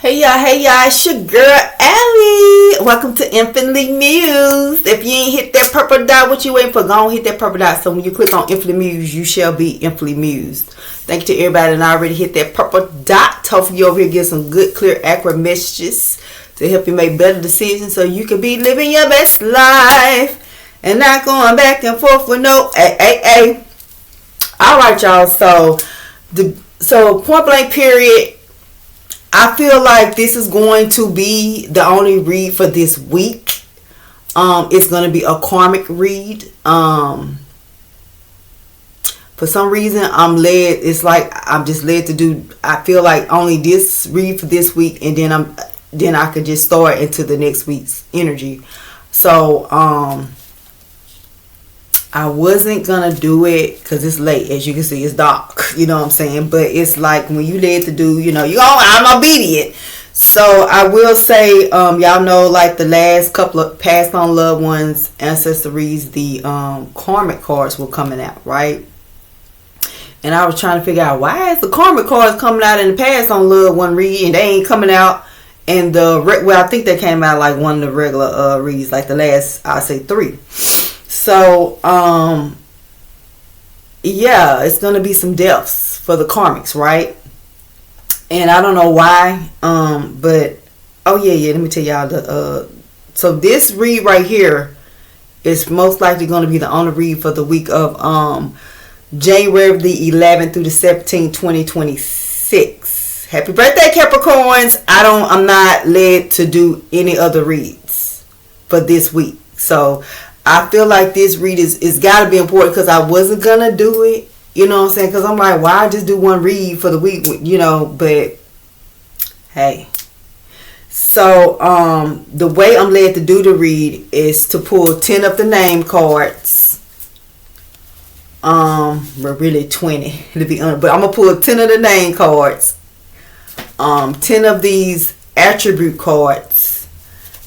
Hey y'all, it's your girl Allie. Welcome to Infinitely Mused. If you ain't hit that purple dot, what you waiting for? Go on, hit that purple dot. So when you click on Infinitely Mused, you shall be infinitely mused. Thank you to everybody that already hit that purple dot. Hopefully you over here get some good, clear, accurate messages to help you make better decisions so you can be living your best life and not going back and forth with no hey. All right, y'all. So point blank period. I feel like this is going to be the only read for this week. It's going to be a karmic read. For some reason, I'm just led to do. I feel like only this read for this week, and then I could just start into the next week's energy. So I wasn't gonna do it because it's late. As you can see, it's dark. You know what I'm saying? But it's like when you led to do, I'm obedient. So I will say, y'all know, like the last couple of passed on loved ones, ancestries, the karmic cards were coming out, right? And I was trying to figure out why is the karmic cards coming out in the past on loved one read and they ain't coming out. And I think they came out like one of the regular reads, like the last, I say 3. So, it's going to be some deaths for the karmics, right? And I don't know why, but, let me tell y'all, so this read right here is most likely going to be the only read for the week of January the 11th through the 17th, 2026. Happy birthday, Capricorns. I'm not led to do any other reads for this week. So, I feel like this read is got to be important because I wasn't going to do it. You know what I'm saying? Because I'm like, why just do one read for the week? But hey. So, the way I'm led to do the read is to pull 10 of the name cards. But really 20 to be honest. But I'm going to pull 10 of the name cards. 10 of these attribute cards.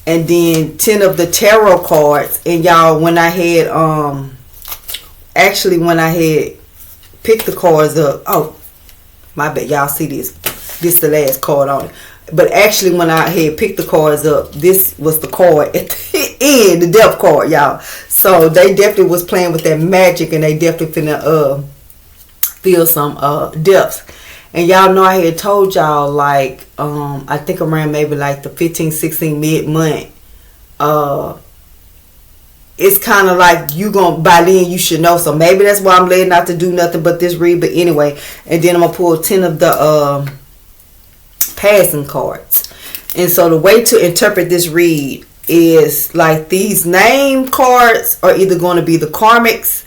And then 10 of the tarot cards. And y'all, when I had picked the cards up. Oh, my bad. Y'all see this. This is the last card on it. But actually, when I had picked the cards up, this was the card at the end, the death card, y'all. So they definitely was playing with that magic, and they definitely finna feel some depths. And y'all know I had told y'all, like, I think around maybe like the 15, 16 mid-month, it's kind of like by then you should know. So maybe that's why I'm led not to do nothing but this read. But anyway, and then I'm going to pull 10 of the passing cards. And so the way to interpret this read is like these name cards are either going to be the karmics,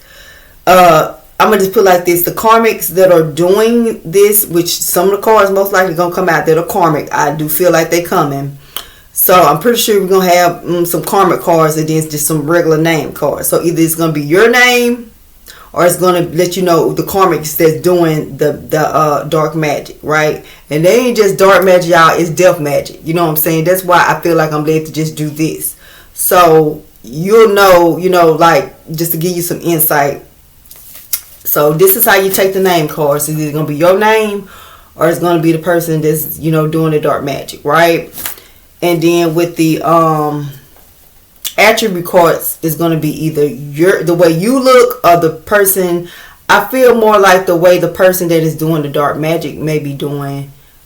I'm going to just put like this. The karmics that are doing this, which some of the cards most likely going to come out that are karmic. I do feel like they coming. So I'm pretty sure we're going to have some karmic cards and then just some regular name cards. So either it's going to be your name or it's going to let you know the karmics that's doing the dark magic, right? And they ain't just dark magic, y'all. It's death magic. You know what I'm saying? That's why I feel like I'm led to just do this. So you'll know, like just to give you some insight. So this is how you take the name cards. It's either going to be your name or it's going to be the person that's, doing the dark magic, right? And then with the attribute cards, it's going to be either the way you look or the person. I feel more like the way the person that is doing the dark magic may be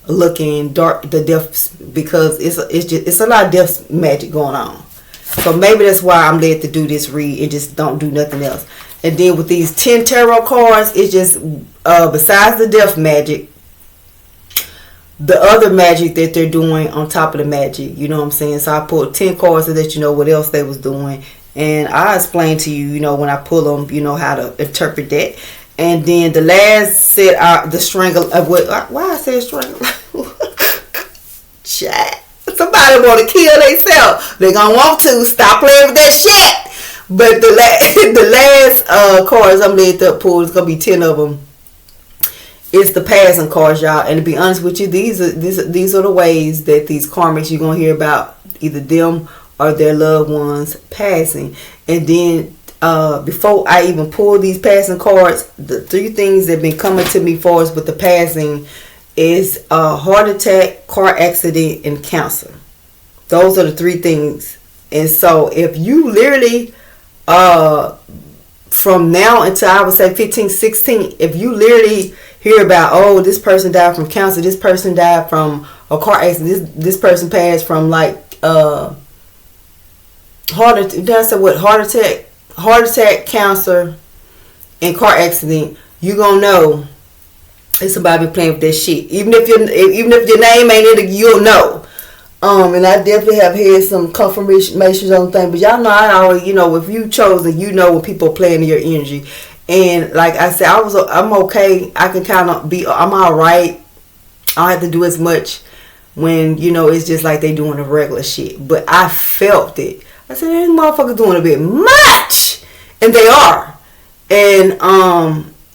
looking dark, the death, because it's a lot of death magic going on. So maybe that's why I'm led to do this read and just don't do nothing else. And then with these 10 tarot cards, it's just, besides the death magic, the other magic that they're doing on top of the magic. You know what I'm saying? So I pulled 10 cards to let you know what else they was doing. And I explained to you, when I pull them, how to interpret that. And then the last set out the strangle. Why I say strangle? Chat. Somebody want to kill themselves. They're going to want to. Stop playing with that shit. But the last cards I'm led to pull, it's going to be 10 of them. It's the passing cards, y'all. And to be honest with you, these are the ways that these karmics you're going to hear about either them or their loved ones passing. And then before I even pull these passing cards, the 3 things that have been coming to me for us with the passing is heart attack, car accident, and cancer. Those are the 3 things. And so if you literally from now until I would say 15, 16, if you literally hear about, oh, this person died from cancer, this person died from a car accident, this person passed from like heart attack, cancer, and car accident, you gonna know it's somebody playing with that shit. Even if your name ain't it, you'll know. And I definitely have had some confirmations on things, but y'all know I always, if you chosen, when people are playing in your energy. And like I said, I'm okay. I can kind of I'm all right. I don't have to do as much when, it's just like they doing the regular shit. But I felt it. I said, these motherfuckers doing a bit much. And they are. And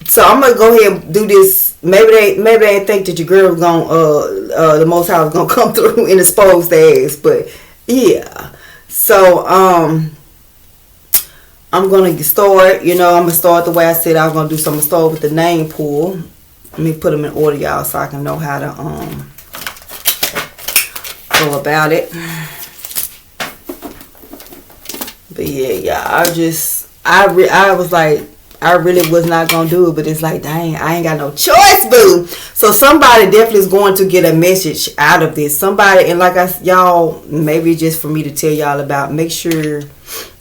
so I'm gonna go ahead and do this. Maybe they didn't think that your girl was gonna the Most High was gonna come through and expose their ass, but yeah. So I'm gonna start. I'm gonna start the way I said I was gonna do. So I'm gonna start with the name pool. Let me put them in order, y'all, so I can know how to go about it. But yeah, I was like, I really was not going to do it, but it's like, dang, I ain't got no choice, boo. So somebody definitely is going to get a message out of this. Somebody, and like y'all, maybe just for me to tell y'all about, make sure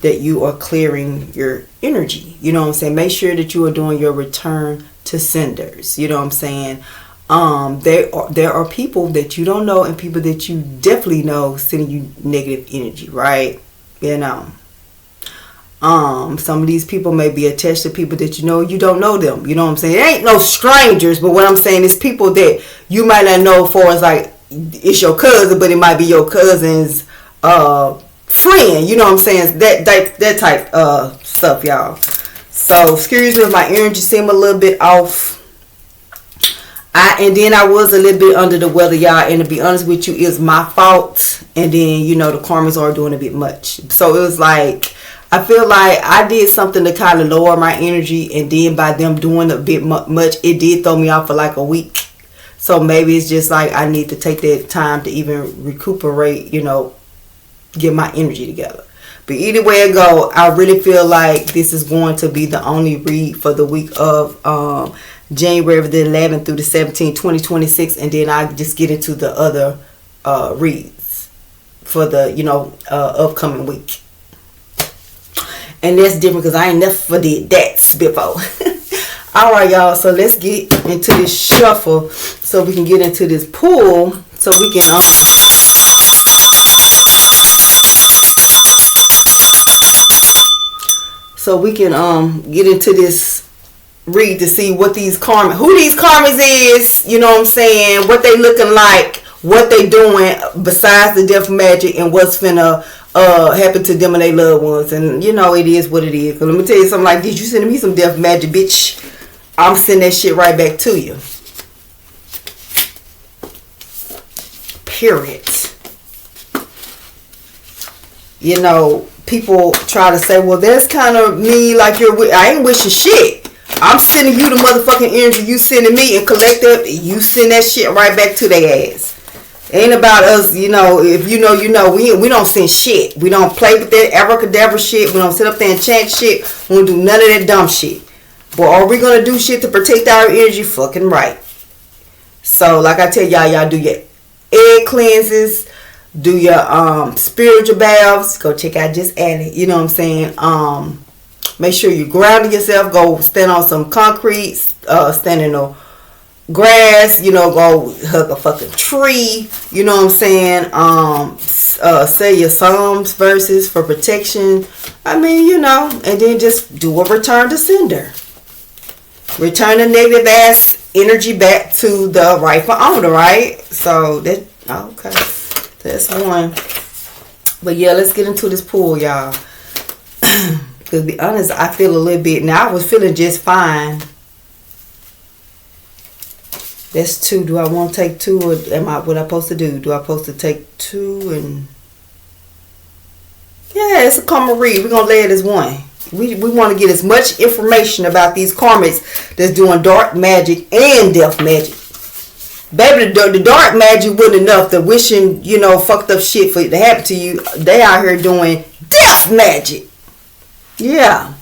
that you are clearing your energy. You know what I'm saying? Make sure that you are doing your return to senders. You know what I'm saying? There are people that you don't know and people that you definitely know sending you negative energy, right? Some of these people may be attached to people that you don't know them. You know what I'm saying? It ain't no strangers, but what I'm saying is people that you might not know for as like it's your cousin, but it might be your cousin's friend. You know what I'm saying? That type stuff, y'all. So excuse me if my energy seem a little bit off. And then I was a little bit under the weather, y'all, and to be honest with you, it's my fault. And then the karmics are doing a bit much. So it was like, I feel like I did something to kind of lower my energy, and then by them doing a bit much, it did throw me off for like a week. So maybe it's just like I need to take that time to even recuperate, get my energy together. But either way it go, I really feel like this is going to be the only read for the week of January the 11th through the 17th, 2026, and then I just get into the other reads for the upcoming week. And that's different because I ain't never did that before. Alright, y'all. So let's get into this shuffle so we can get into this pool. So we can get into this read to see what who these karmics is, you know what I'm saying, what they looking like, what they doing besides the death magic, and what's finna happen to them and their loved ones. And it is what it is. But let me tell you something like this. You sending me some death magic, bitch, I'm sending that shit right back to you. Period. People try to say, well, that's kind of me, like I ain't wishing shit. I'm sending you the motherfucking energy you sending me, and collective, you send that shit right back to their ass. Ain't about us, if we don't send shit. We don't play with that abracadabra shit. We don't sit up there and chant shit. We don't do none of that dumb shit. But are we going to do shit to protect our energy? Fucking right. So, like I tell y'all do your egg cleanses, do your spiritual baths. Go check out Just Added. You know what I'm saying? Make sure you grounding yourself. Go stand on some concrete. Stand in a grass, go hug a fucking tree, you know what I'm saying, say your Psalms verses for protection, and then just do a return to sender. Return the negative ass energy back to the rightful owner, right? So okay, that's one. But yeah, let's get into this pool, y'all. To be honest, I feel a little bit, now I was feeling just fine. That's 2. Do I want to take 2, or what I supposed to do? Do I supposed to take 2 and... Yeah, it's a common read. We're going to lay it as 1. We want to get as much information about these karmics that's doing dark magic and death magic. Baby, the dark magic wasn't enough. The wishing, you know, fucked up shit for it to happen to you. They out here doing death magic. Yeah.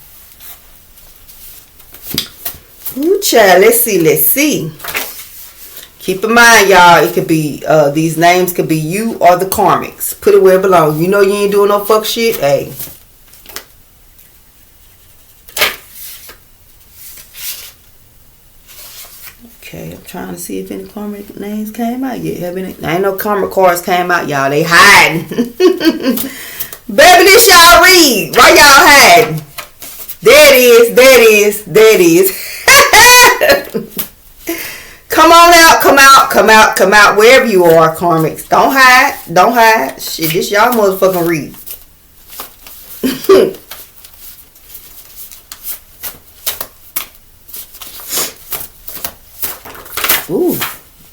Ooh, child. Let's see. Keep in mind, y'all, it could be, these names could be you or the karmics. Put it where it belongs. You know you ain't doing no fuck shit. Hey. Okay, I'm trying to see if any karmic names came out yet. Ain't no karmic cards came out, y'all. They hiding. Baby, this y'all read. Why y'all hiding? There it is. Come on out, come out, wherever you are, karmics. Don't hide. Shit, this y'all motherfucking read.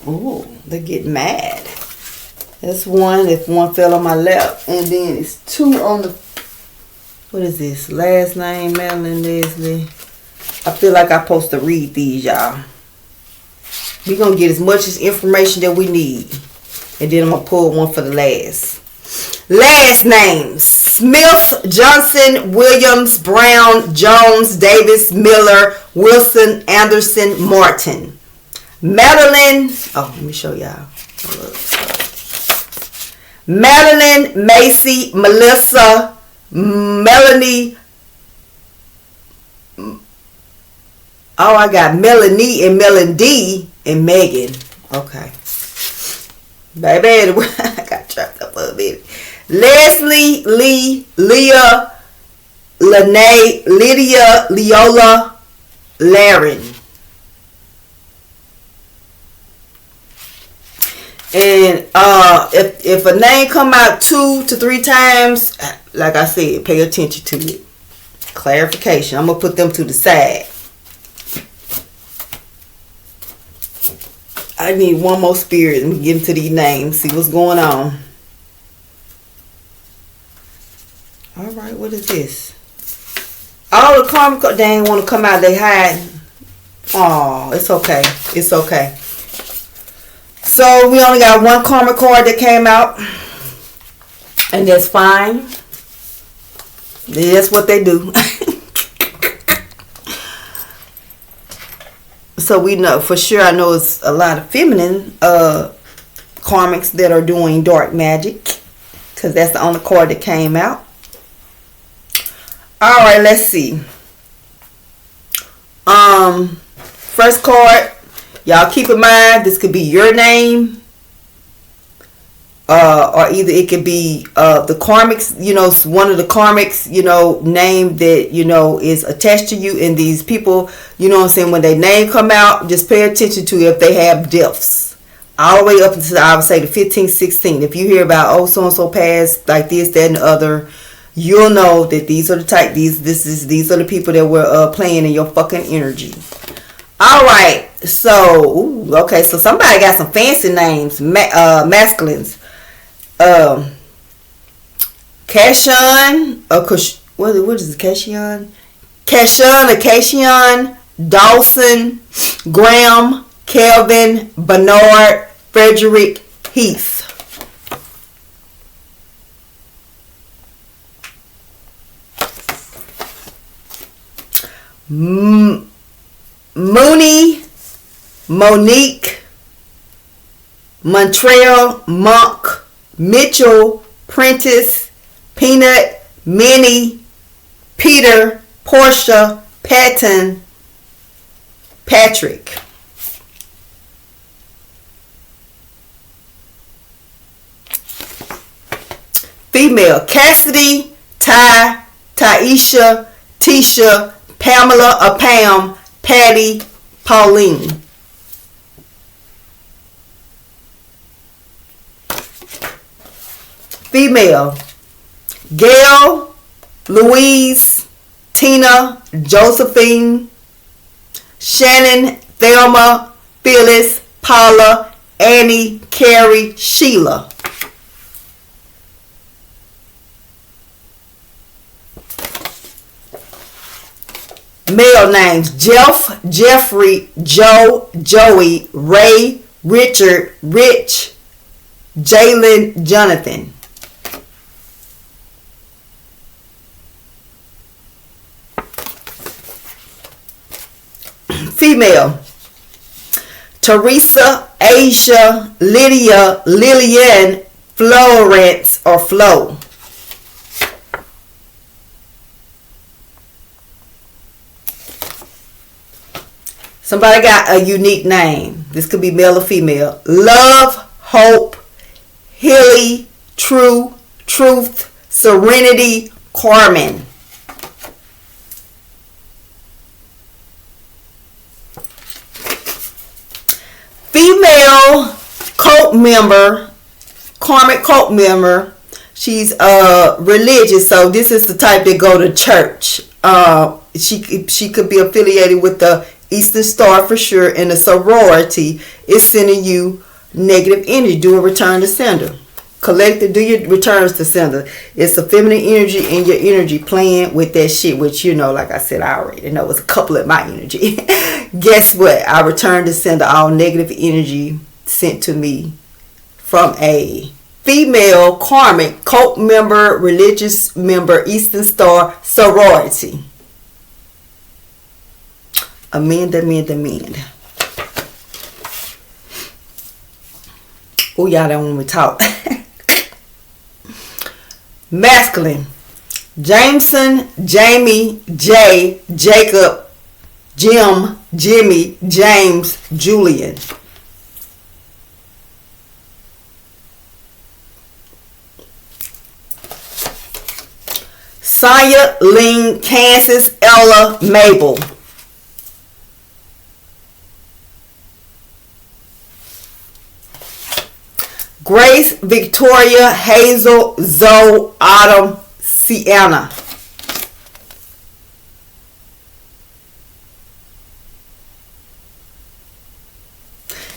Ooh, they get mad. That's one. If one fell on my lap, and then it's two on the. What is this? Last name, Madeline Leslie. I feel like I'm supposed to read these, y'all. We're going to get as much as information that we need. And then I'm going to pull one for the last. Last names. Smith, Johnson, Williams, Brown, Jones, Davis, Miller, Wilson, Anderson, Martin. Madeline. Oh, let me show y'all. Madeline, Macy, Melissa, Melanie. Oh, I got Melanie and Melody and Megan. Okay. Baby, I got trapped up a bit. Leslie, Lee, Leah, Lene, Lydia, Leola, Laren. And if a name come out 2 to 3 times, like I said, pay attention to it. Clarification. I'm going to put them to the side. I need one more spirit and get into these names. See what's going on. Alright, what is this? All the karmic, they ain't want to come out. They hide. Oh, it's okay. It's okay. So we only got one karmic card that came out. And that's fine. That's what they do. So we know for sure. I know it's a lot of feminine karmics that are doing dark magic, because that's the only card that came out. All right, let's see. First card, y'all keep in mind this could be your name, or either it could be the karmics, you know, one of the karmics, you know, name that, you know, is attached to you. And these people, you know what I'm saying, when their name come out, just pay attention to if they have deaths. All the way up until, I would say, the 15, 16. If you hear about, oh, so-and-so passed, like this, that, and the other, you'll know that these are the type, these are the people that were playing in your fucking energy. All right. So, ooh, okay, so somebody got some fancy names, masculines. Cashion, what is it? Cashion, Cashion, Dawson, Graham, Kelvin, Bernard, Frederick, Heath. Mooney, Monique, Montreal, Monk, Mitchell, Prentice, Peanut, Minnie, Peter, Portia, Patton, Patrick. Female, Cassidy, Ty, Taisha, Tisha, Pamela, Pam, Patty, Pauline. Female, Gail, Louise, Tina, Josephine, Shannon, Thelma, Phyllis, Paula, Annie, Carrie, Sheila. Male names, Jeff, Jeffrey, Joe, Joey, Ray, Richard, Rich, Jalen, Jonathan. Female. Teresa, Asia, Lydia, Lillian, Florence, or Flo. Somebody got a unique name. This could be male or female. Love, Hope, Hilly, True, Truth, Serenity, Carmen. Female cult member, karmic cult member. She's religious, so this is the type that go to church. She could be affiliated with the Eastern Star for sure, and the sorority is sending you negative energy. Do a return to sender. Collective, do your returns to sender. It's the feminine energy and your energy playing with that shit, which, you know, like I said, I already know it's a couple of my energy. Guess what? I return to sender all negative energy sent to me from a female karmic cult member, religious member, Eastern Star sorority. Amend. Oh, y'all don't want me to talk. Masculine. Jameson, Jamie, Jay, Jacob, Jim, Jimmy, James, Julian. Sonia, Ling, Kansas, Ella, Mabel. Grace, Victoria, Hazel, Zoe, Autumn, Sienna.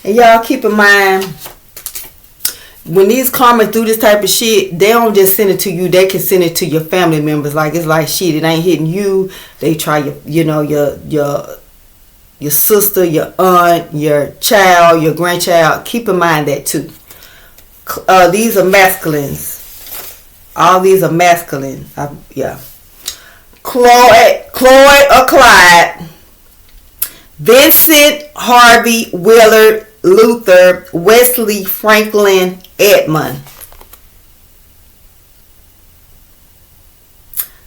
And y'all keep in mind, when these karmas do this type of shit, they don't just send it to you, they can send it to your family members. Like, it's like shit, it ain't hitting you. They try your sister, your aunt, your child, your grandchild. Keep in mind that too. These are masculines. All these are masculine. Yeah. Chloe or Clyde. Vincent, Harvey, Willard, Luther, Wesley, Franklin, Edmund.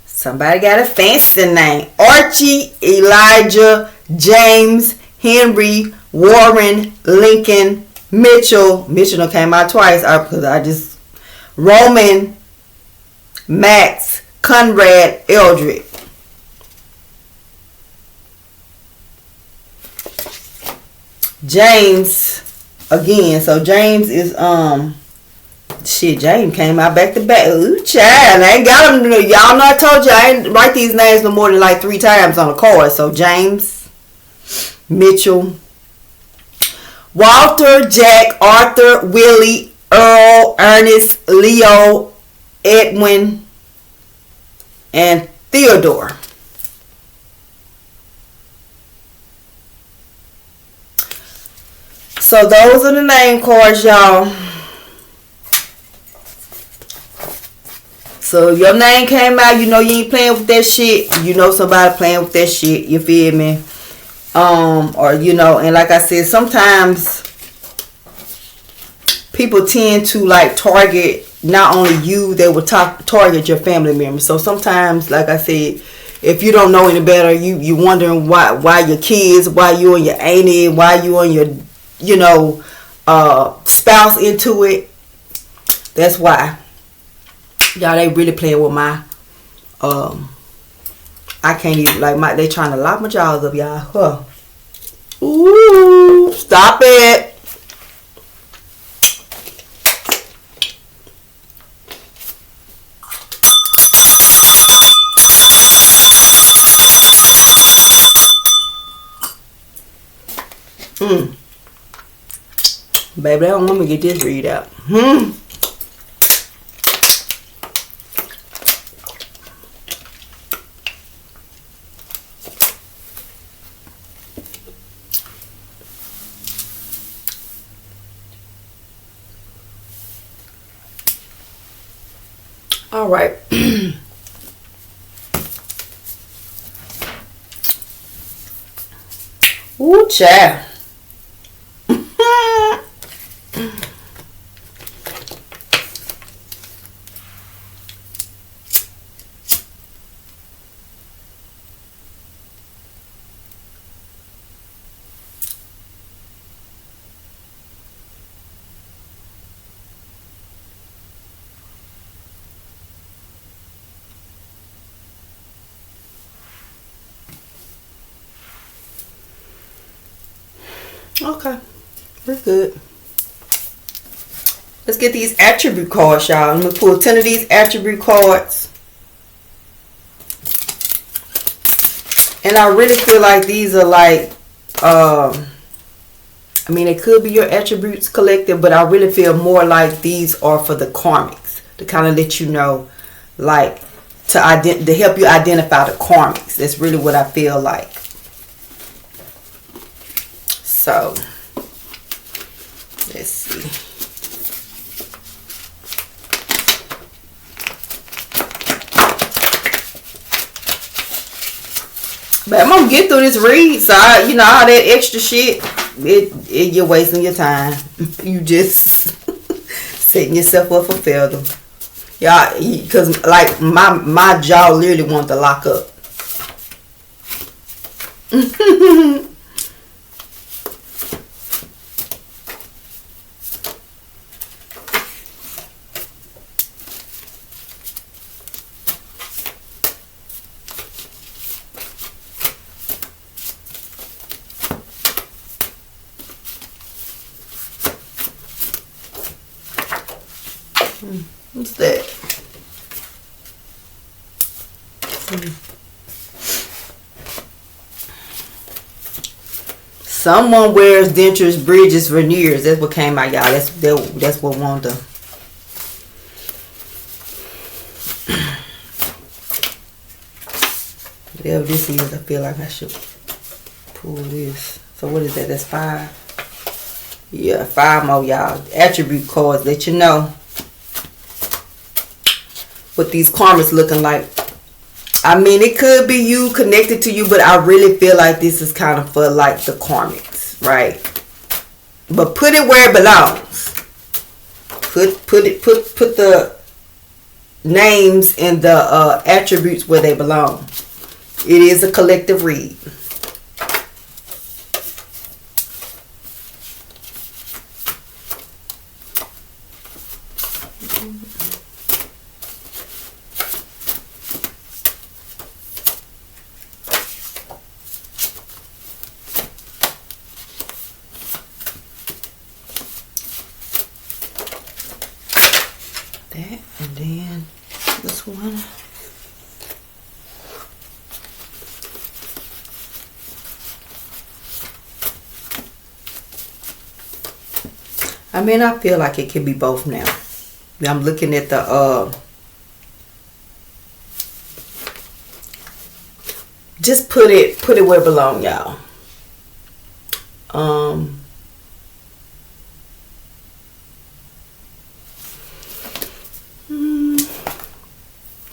Somebody got a fancy name. Archie, Elijah, James, Henry, Warren, Lincoln, Mitchell came out twice because I just Roman, Max, Conrad, Eldred. James again. So James is shit. James came out back to back. Ooh, child, I ain't got him. Y'all know I told you I ain't write these names no more than like 3 times on the card. So James, Mitchell, Walter, Jack, Arthur, Willie, Earl, Ernest, Leo, Edwin, and Theodore. So those are the name cards, y'all. So if your name came out, you know you ain't playing with that shit. You know somebody playing with that shit. You feel me? Or you know, and like I said, sometimes people tend to like target not only you, they will target your family members. So sometimes, like I said, if you don't know any better, you wondering why your kids, why you and your auntie, why you and your, you know, spouse into it. That's why. Y'all, they really playing with my I can't even, like, they trying to lock my jaws up, y'all. Huh. Ooh, stop it. Baby, they don't want me to get this read out. All right. Ooh, child. Okay, we're good. Let's get these attribute cards, y'all. I'm gonna pull 10 of these attribute cards. And I really feel like these are like, I mean, it could be your attributes collective, but I really feel more like these are for the karmics to kind of let you know, like, to help you identify the karmics. That's really what I feel like. So, let's see. But I'm gonna get through this read, so you know all that extra shit, you're wasting your time. You just setting yourself up for failure. Y'all, because like my jaw literally want to lock up. What's that? Someone wears dentures, bridges, veneers. That's what came out, y'all. That's what Wanda. Whatever this is, I feel like I should pull this. So what is that? That's 5. Yeah, 5 more, y'all. Attribute cards let you know what these karmas looking like. I mean, it could be you, connected to you, but I really feel like this is kind of for like the karmics, right? But put it where it belongs. Put the names and the attributes where they belong. It is a collective read. That, and then this one. I mean, I feel like it could be both now. I'm looking at the just put it where it belongs, y'all.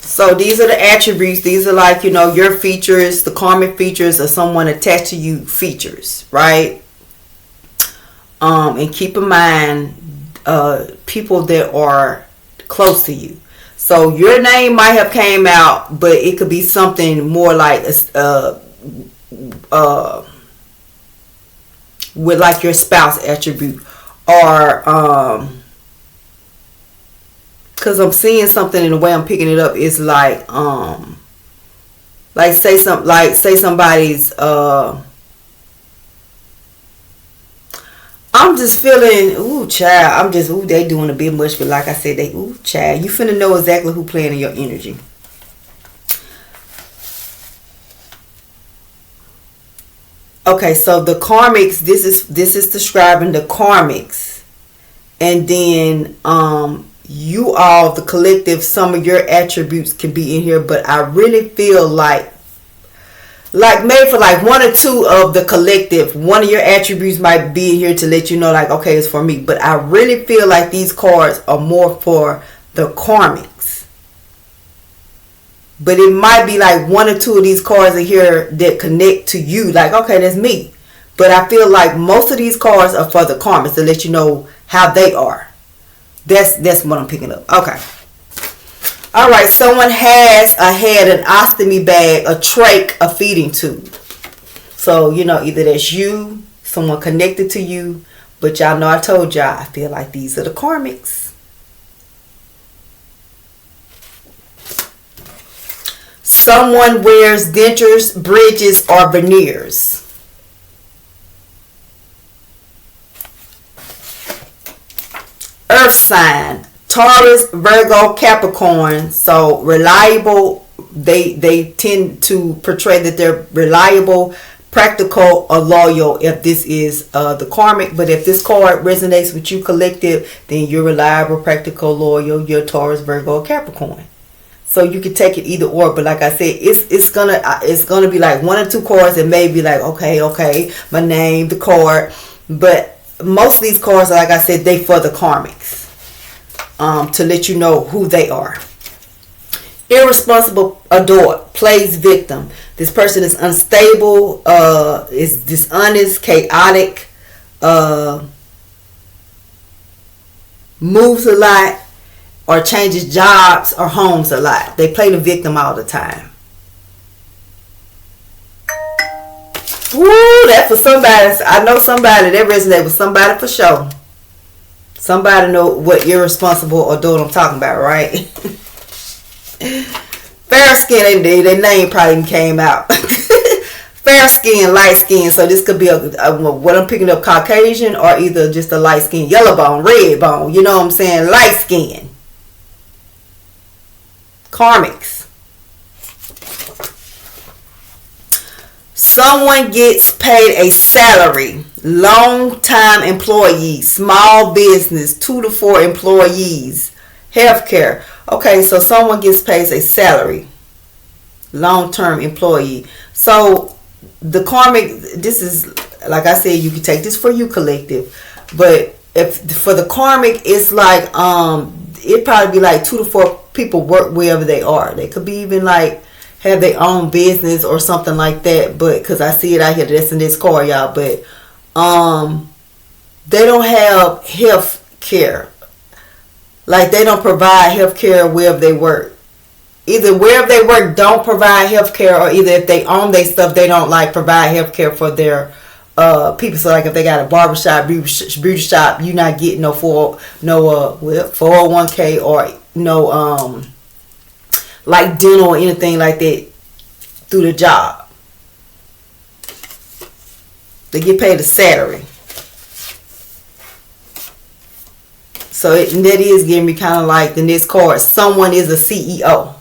So these are the attributes. These are like, you know, your features, the karmic features of someone attached to you features, right? And keep in mind, people that are close to you. So your name might have came out, but it could be something more like with like your spouse attribute, or because I'm seeing something in the way I'm picking it up is like say somebody's I'm just feeling, ooh, child. They doing a bit much, but like I said, child. You finna know exactly who playing in your energy. Okay, so the karmics, this is describing the karmics. And then you all, the collective, some of your attributes can be in here, but I really feel like maybe for like 1 or 2 of the collective, one of your attributes might be here to let you know, like, okay, it's for me. But I really feel like these cards are more for the karmics. But it might be like one or two of these cards in here that connect to you. Like, okay, that's me. But I feel like most of these cards are for the karmics to let you know how they are. That's what I'm picking up. Okay. All right. Someone has had an ostomy bag, a trach, a feeding tube. So, you know, either that's you, someone connected to you. But y'all know I told y'all, I feel like these are the karmics. Someone wears dentures, bridges, or veneers. Earth sign, Taurus, Virgo, Capricorn. So reliable, they tend to portray that they're reliable, practical, or loyal if this is the karmic. But if this card resonates with you collective, then you're reliable, practical, loyal, you're Taurus, Virgo, Capricorn. So you can take it either or, but like I said, it's gonna be like one or two cards that may be like, okay, my name, the card, but most of these cards, like I said, they for the karmics, to let you know who they are. Irresponsible adult, plays victim. This person is unstable, is dishonest, chaotic, moves a lot, or changes jobs or homes a lot. They play the victim all the time. Woo, that's for somebody. I know somebody that resonates with somebody for sure. Somebody know what irresponsible adult I'm talking about, right? Fair skin, their name probably came out. Fair skin, light skin. So this could be what I'm picking up, Caucasian, or either just a light skin, yellow bone, red bone. You know what I'm saying? Light skin. Karmics. Someone gets paid a salary. Long-time employee. Small business. 2 to 4 employees. Healthcare. Okay, so someone gets paid a salary. Long-term employee. So the karmic, this is, like I said, you can take this for you collective. But if for the karmic, it's like, it probably be like 2 to 4 people work wherever they are. They could be even like have their own business or something like that. But because I see it out here, that's in this card, y'all. But they don't have health care. Like they don't provide health care wherever they work. Either wherever they work don't provide health care, or either if they own their stuff, they don't like provide health care for their people. So like if they got a barbershop, beauty shop, you're not getting no 401k or no like dental or anything like that through the job. They get paid a salary. So that is giving me kind of like the next card. Someone is a CEO.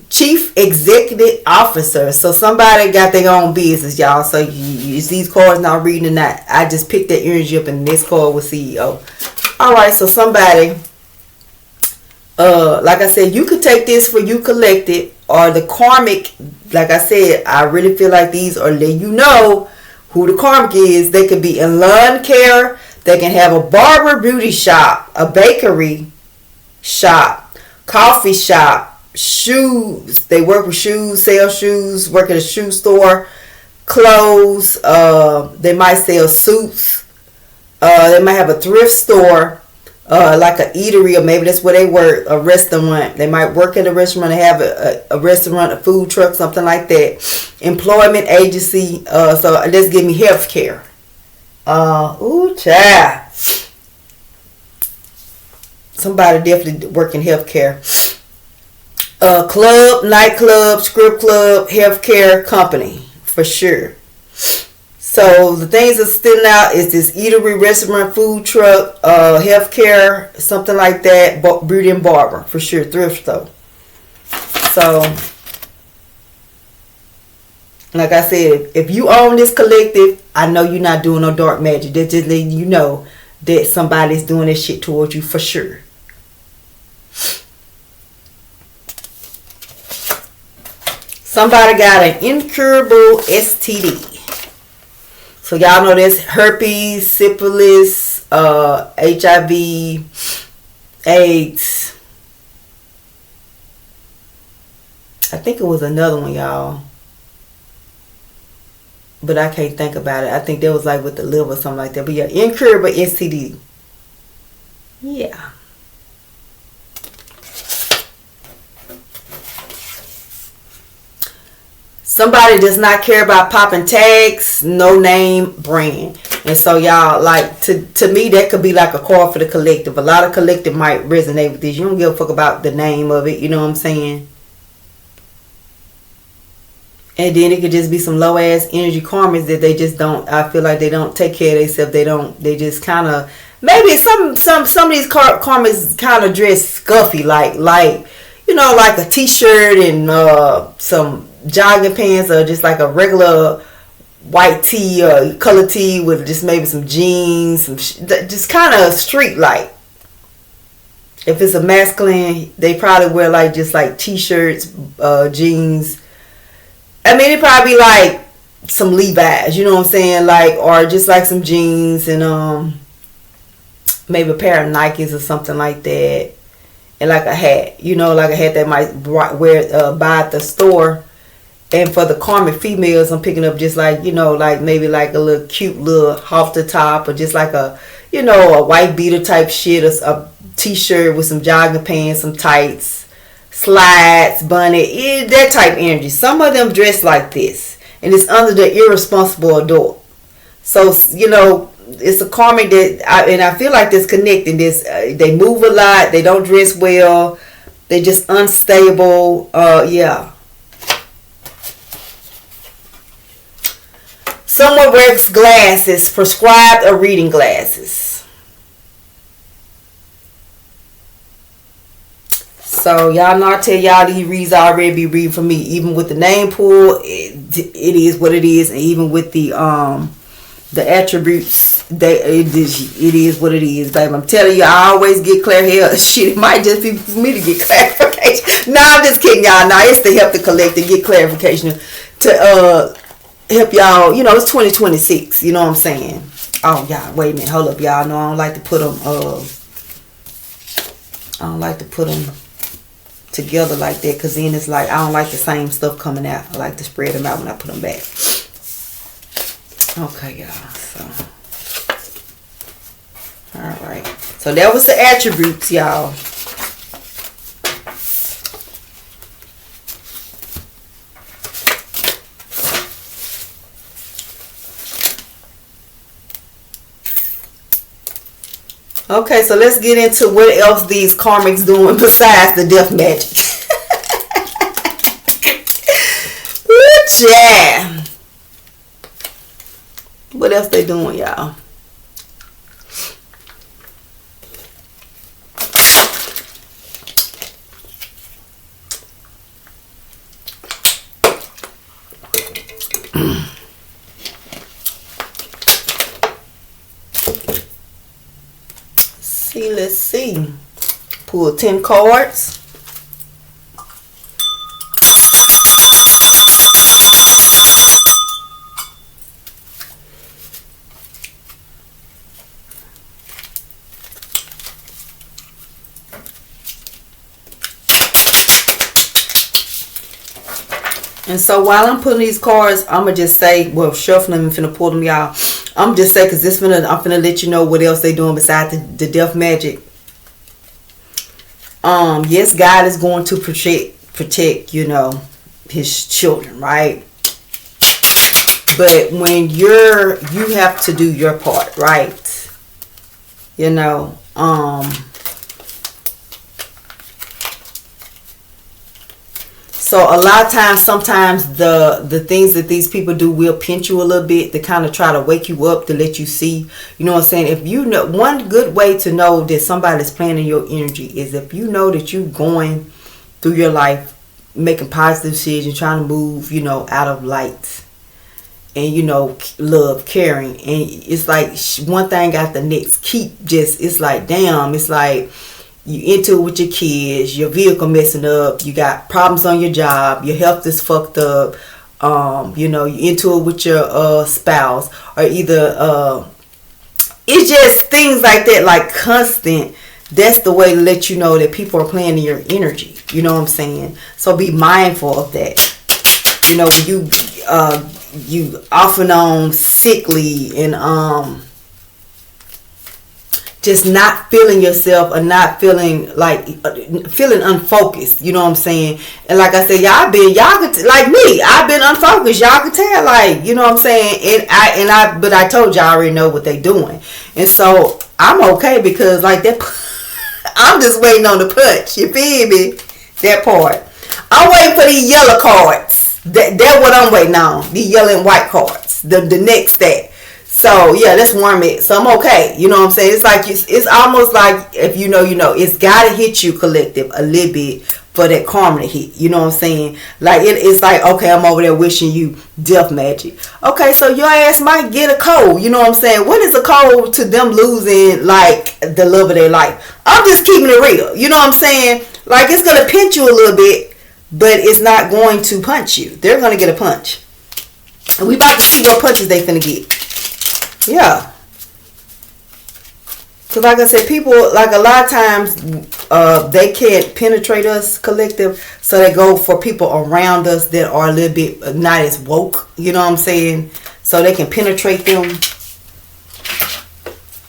Chief Executive Officer. So somebody got their own business, y'all. So you these cards not reading or not. I just picked that energy up and this card was CEO. Alright, so somebody, like I said, you could take this for you collected, or the karmic. Like I said, I really feel like these are letting you know who the karmic is. They could be in lawn care. They can have a barber, beauty shop, a bakery shop, coffee shop, shoes. They work with shoes, sell shoes, work at a shoe store, clothes. They might sell suits. They might have a thrift store, like an eatery, or maybe that's where they work, a restaurant. They might work at a restaurant and have a restaurant, a food truck, something like that. Employment agency. So let's give me health care. Ooh, child. Somebody definitely working healthcare. Club, nightclub, strip club, healthcare company for sure. So the things that's standing out is this eatery, restaurant, food truck, healthcare, something like that. Beauty and barber for sure. Thrift store. So, like I said, if you own this collective, I know you're not doing no dark magic. That's just letting you know that somebody's doing this shit towards you for sure. Somebody got an incurable STD. So y'all know this: herpes, syphilis, HIV, AIDS. I think it was another one, y'all. But I can't think about it. I think that was like with the liver or something like that. But yeah, incurable STD. Yeah. Somebody does not care about popping tags, no name brand. And so y'all, like, to me, that could be like a call for the collective. A lot of collective might resonate with this. You don't give a fuck about the name of it, you know what I'm saying? And then it could just be some low ass energy karmics that they just don't, I feel like they don't take care of themselves. They just kind of, maybe some of these karmics kind of dress scuffy, like, you know, like a t-shirt and some jogging pants, or just like a regular white tee or color tee with just maybe some jeans, just kind of street like. If it's a masculine, they probably wear like just like t-shirts, jeans. I mean, it probably be like some Levi's, you know what I'm saying, like, or just like some jeans and maybe a pair of Nikes or something like that, and like a hat, you know, like a hat that might wear buy at the store. And for the karmic females, I'm picking up just like, you know, like maybe like a little cute little off the top, or just like a, you know, a white beater type shit, or a t-shirt with some jogging pants, some tights, slides, bunny, that type energy. Some of them dress like this, and it's under the irresponsible adult. So, you know, it's a karmic that, I feel like this connecting this. They move a lot, they don't dress well, they just unstable. Yeah. Someone wears glasses, prescribed or reading glasses. So y'all know I tell y'all these reads already be reading for me. Even with the name pool, it is what it is, and even with the attributes, it is what it is, baby. I'm telling you, I always get clear here. Shit, it might just be for me to get clarification. No, I'm just kidding, y'all. No, it's to help the collective get clarification to help y'all, you know, it's 2026, you know what I'm saying? Oh, y'all, wait a minute, hold up, y'all. No, I don't like to put them together like that, because then it's like, I don't like the same stuff coming out. I like to spread them out when I put them back. Okay, y'all, so. Alright, so that was the attributes, y'all. Okay, so let's get into what else these karmics doing besides the death magic. Yeah. What else they doing, y'all? Let's see. Pull 10 cards. And so while I'm putting these cards, I'm going to just say, well, shuffling them and finna pull them, y'all. I'm just say, because I'm finna let you know what else they doing besides the death magic. Yes, God is going to protect, you know, his children, right? But when you have to do your part, right? You know, so a lot of times, sometimes the things that these people do will pinch you a little bit to kind of try to wake you up, to let you see. You know what I'm saying? If you know, one good way to know that somebody's playing in your energy is if you know that you're going through your life, making positive decisions, trying to move, you know, out of light. And, you know, love, caring. And it's like one thing after the next. It's like, damn, it's like, you into it with your kids, your vehicle messing up, you got problems on your job, your health is fucked up, you know, you into it with your spouse, or either it's just things like that, like constant that's the way to let you know that people are playing in your energy. You know what I'm saying? So be mindful of that. You know, when you off and on sickly and just not feeling yourself or not feeling like feeling unfocused. You know what I'm saying? And like I said, y'all could, like me, I've been unfocused. Y'all could tell, like, you know what I'm saying? But I told y'all I already know what they doing. And so I'm okay because like that I'm just waiting on the punch. You feel me? That part. I'm waiting for these yellow cards. That's what I'm waiting on. The yellow and white cards. The next step. So yeah, that's warm it. So I'm okay. You know what I'm saying? It's like it's almost like if you know, it's gotta hit you, collective, a little bit for that karma to hit. You know what I'm saying? Like it's like, okay, I'm over there wishing you death magic. Okay, so your ass might get a cold. You know what I'm saying? What is a cold to them losing like the love of their life? I'm just keeping it real. You know what I'm saying? Like it's gonna pinch you a little bit, but it's not going to punch you. They're gonna get a punch. And we about to see what punches they finna get. Yeah. Because like I said, people, like a lot of times, they can't penetrate us, collective. So they go for people around us that are a little bit not as woke. You know what I'm saying? So they can penetrate them.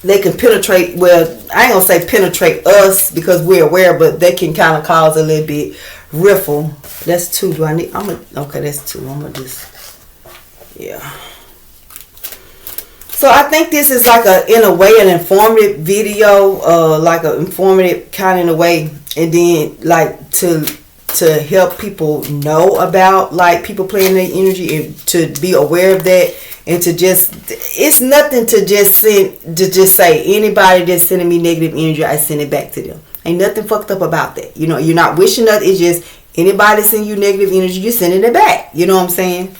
They can penetrate, well, I ain't going to say penetrate us because we're aware, but they can kind of cause a little bit riffle. That's two. Do I need, okay, that's two. I'm going to just, yeah. So I think this is like in a way, an informative video, like an informative kind of in a way, and then like to help people know about like people playing their energy and to be aware of that, and to just, it's nothing to just say anybody that's sending me negative energy, I send it back to them. Ain't nothing fucked up about that. You know, you're not wishing nothing. It's just anybody sending you negative energy, you're sending it back. You know what I'm saying?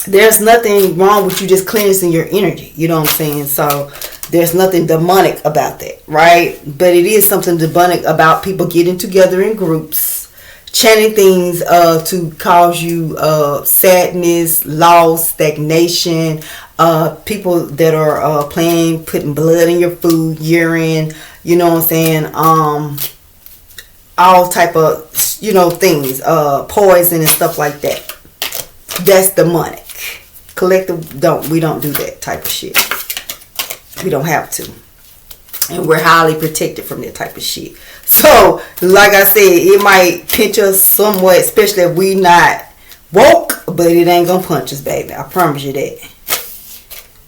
There's nothing wrong with you just cleansing your energy. You know what I'm saying? So there's nothing demonic about that, right? But it is something demonic about people getting together in groups, chanting things to cause you sadness, loss, stagnation. People that are putting blood in your food, urine. You know what I'm saying? All type of things, poison and stuff like that. That's demonic. Collective, we don't do that type of shit. We don't have to. And we're highly protected from that type of shit. So, like I said, it might pinch us somewhat, especially if we not woke, but it ain't gonna punch us, baby. I promise you that.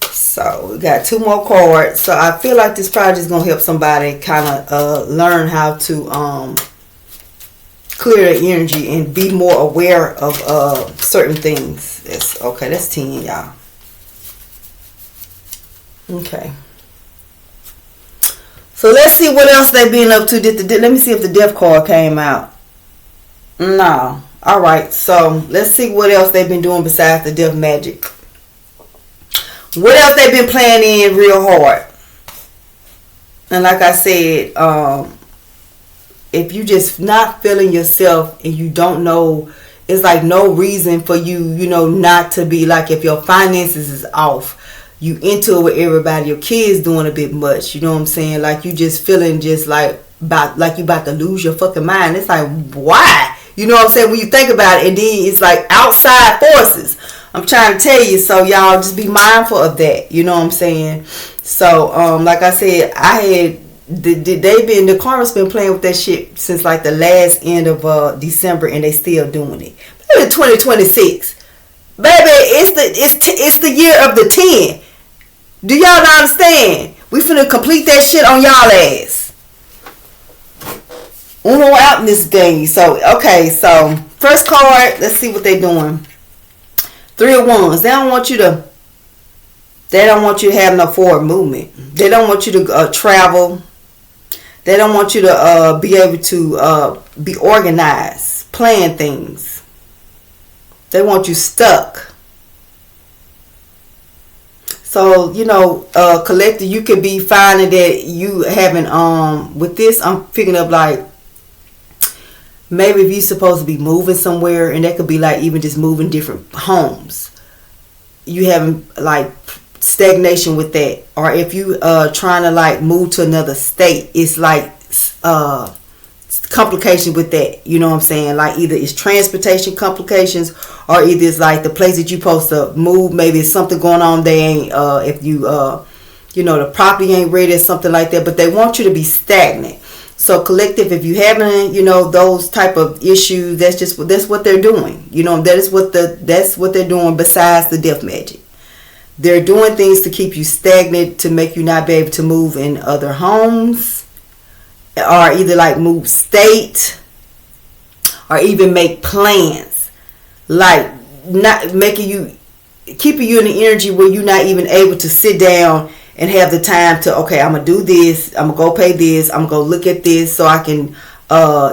So, we got two more cards. So, I feel like this project is gonna help somebody kind of learn how to clear their energy and be more aware of certain things. That's 10, y'all. Okay. So let's see what else they've been up to. Let me see if the death card came out. No. Alright, so let's see what else they've been doing besides the death magic. What else they've been playing in real hard. And like I said, if you just not feeling yourself and you don't know, it's like no reason for you, not to be like, if your finances is off, you into it with everybody, your kids doing a bit much, you know what I'm saying? Like you just feeling just like you about to lose your fucking mind. It's like, why? You know what I'm saying? When you think about it, and then it's like outside forces. I'm trying to tell you, so y'all just be mindful of that. You know what I'm saying? So, like I said, the karmic's been playing with that shit since like the last end of December, and they still doing it. Maybe 2026, baby, it's the year of the 10. Do y'all not understand? We finna complete that shit on y'all ass. Uno out in this thing. So okay, so first card. Let's see what they doing. 3 of Wands. They don't want you to have no forward movement. They don't want you to travel. They don't want you to be able to be organized, plan things. They want you stuck. So, collective, you could be finding that you having, with this, I'm picking up like, maybe if you're supposed to be moving somewhere, and that could be like even just moving different homes. You having like stagnation with that, or if you trying to like move to another state, it's like complication with that. You know what I'm saying? Like either it's transportation complications, or either it's like the place that you supposed to move, maybe it's something going on, they ain't if you you know, the property ain't ready or something like that, but they want you to be stagnant. So collective, if you having, you know, those type of issues, that's what they're doing. You know, that's what they're doing. Besides the death magic, they're doing things to keep you stagnant, to make you not be able to move in other homes, or either like move state, or even make plans, like not making you, keeping you in the energy where you're not even able to sit down and have the time to, okay, I'm gonna do this, I'm gonna go pay this, I'm gonna go look at this, so I can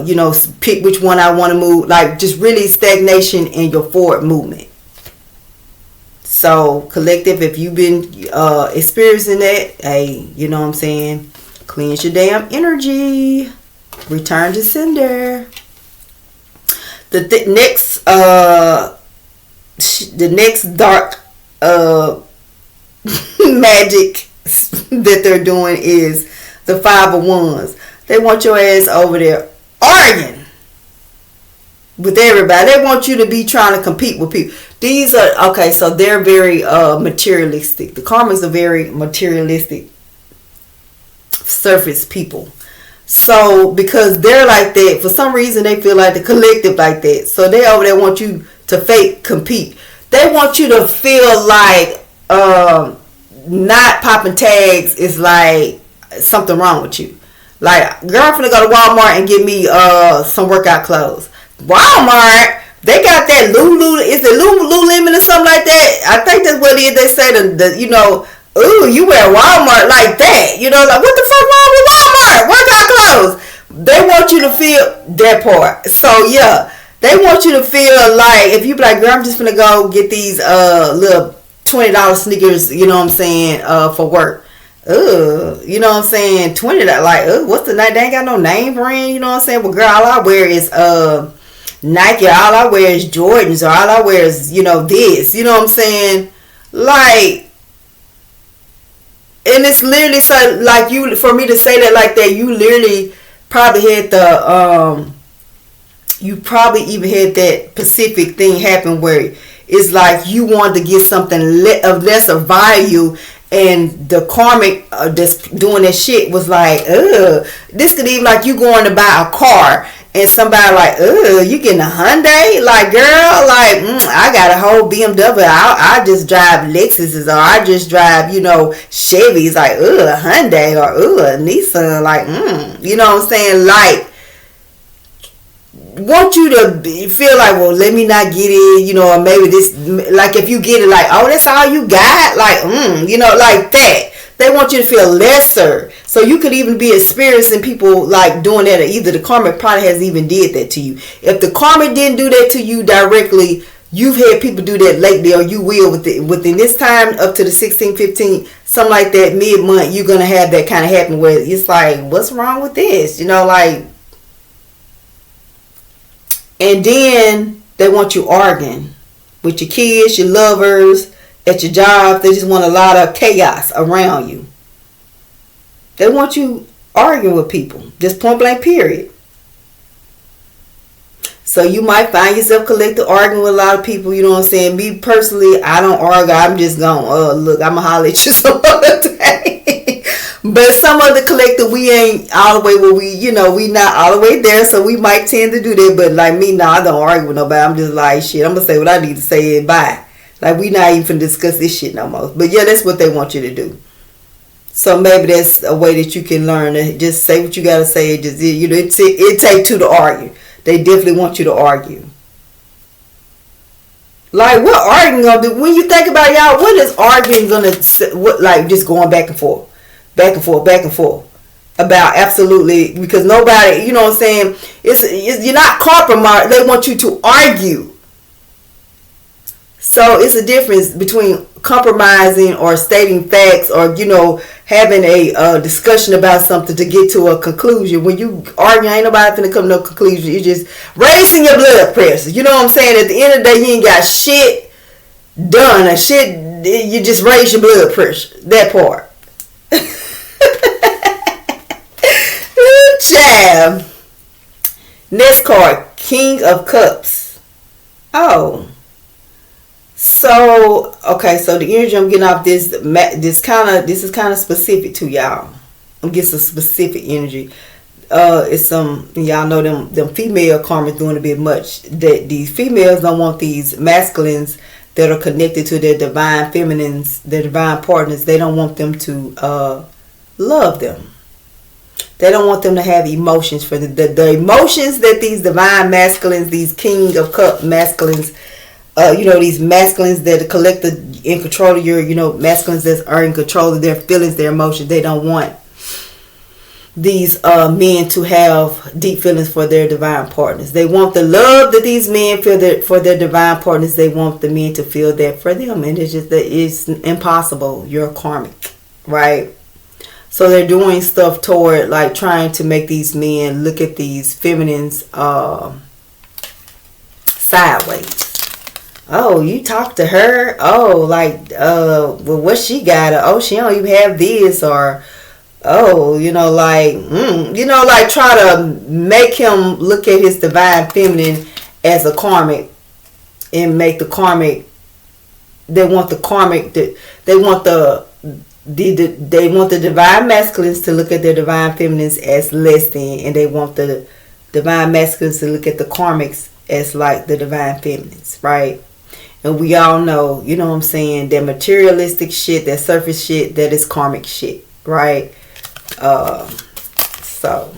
you know, pick which one I want to move. Like just really stagnation in your forward movement. So collective, if you've been experiencing that, hey, you know what I'm saying, cleanse your damn energy, return to sender. The next dark magic that they're doing is the 5 of Wands. They want your ass over there arguing with everybody. They want you to be trying to compete with people. These are, okay, so they're very materialistic. The karmics are very materialistic, surface people. So because they're like that, for some reason they feel like the collective like that. So they over there want you to fake compete. They want you to feel like not popping tags is like something wrong with you. Like, girl, I'm finna go to Walmart and get me some workout clothes. Walmart, they got that Lulu, is it Lululemon or something like that? I think that's what it is. They say the you know, ooh, you wear Walmart like that. You know, like what the fuck wrong with Walmart? Workout clothes. They want you to feel that part. So yeah, they want you to feel like, if you be like, girl, I'm just gonna go get these little $20 sneakers, you know what I'm saying, for work. You know what I'm saying, $20, like, what's the name? They ain't got no name brand, you know what I'm saying? Well, girl, all I wear is Nike, all I wear is Jordans, or all I wear is, you know, this, you know what I'm saying? Like, and it's literally so, like, you, for me to say that like that, you literally probably had the you probably even had that Pacific thing happen where it's like you wanted to get something of lesser value, and the karmic that's doing that shit was like, this could even, like, you going to buy a car and somebody like, you getting a Hyundai? Like, girl, like, I got a whole BMW. I just drive Lexuses, or I just drive, you know, Chevys. Like, a Hyundai, or a Nissan. Like, you know what I'm saying? Like, want you to feel like, well, let me not get it, you know, or maybe this, like, if you get it, like, oh, that's all you got, like, you know, like that. They want you to feel lesser. So you could even be experiencing people like doing that, or either the karmic probably hasn't even did that to you. If the karmic didn't do that to you directly, you've had people do that lately, or you will within this time up to the 16, 15, something like that, mid-month, you're going to have that kind of happen where it's like, what's wrong with this? You know, like, and then they want you arguing with your kids, your lovers, at your job. They just want a lot of chaos around you. They want you arguing with people. Just point blank, period. So you might find yourself collective arguing with a lot of people. You know what I'm saying? Me personally, I don't argue. I'm just going, look, I'm going to holler at you some other day. But some of the collective, we ain't all the way where we, you know, we not all the way there. So we might tend to do that. But like me, I don't argue with nobody. I'm just like, shit, I'm going to say what I need to say and bye. Like, we not even discuss this shit no more. But yeah, that's what they want you to do. So maybe that's a way that you can learn to just say what you got to say. Just, you know, it take two to argue. They definitely want you to argue. Like, what arguing gonna do? When you think about it, y'all, what is arguing gonna, what, like, just going back and forth, back and forth, back and forth about? Absolutely, because nobody, you know what I'm saying, it's you're not compromised. They want you to argue. So it's a difference between compromising or stating facts, or, you know, having a discussion about something to get to a conclusion. When you argue, ain't nobody finna come to no conclusion. You're just raising your blood pressure. You know what I'm saying? At the end of the day, you ain't got shit done a shit, you just raise your blood pressure. That part. Child. Next card, King of Cups. Oh. So, okay, so the energy I'm getting off this is kind of specific to y'all. I'm getting some specific energy. It's some, y'all know them female karmas doing a bit much. That these females don't want these masculines that are connected to their divine feminines, their divine partners. They don't want them to love them. They don't want them to have emotions for the emotions that these divine masculines, these King of Cup masculines, these masculines that are collected in control of your, masculines that are in control of their feelings, their emotions. They don't want these men to have deep feelings for their divine partners. They want the love that these men feel for their divine partners. They want the men to feel that for them, and it's just that it's impossible. You're karmic, right? So they're doing stuff toward like trying to make these men look at these feminines sideways. Oh, you talk to her? Oh, like, well, what she got? Oh, she don't even have this, or oh, like try to make him look at his divine feminine as a karmic and make the karmic. They want the karmic. They want they want the divine masculines to look at their divine feminines as less than, and they want the divine masculines to look at the karmics as like the divine feminines, right? And we all know, you know what I'm saying, that materialistic shit, that surface shit, that is karmic shit, right? So,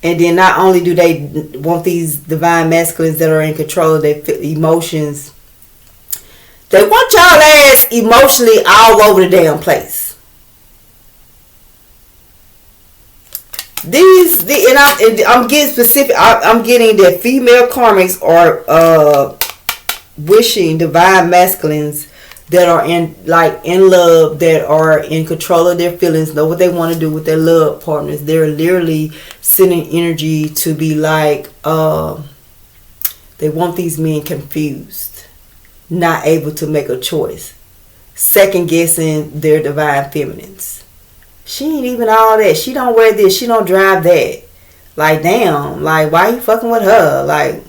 and then not only do they want these divine masculines that are in control of their emotions, they want y'all ass emotionally all over the damn place. I'm getting specific. I'm getting that female karmics are wishing divine masculines that are in love, that are in control of their feelings, know what they want to do with their love partners. They're literally sending energy to be like, they want these men confused, not able to make a choice, second guessing their divine feminines. She ain't even all that. She don't wear this. She don't drive that. Like, damn. Like, why you fucking with her? Like,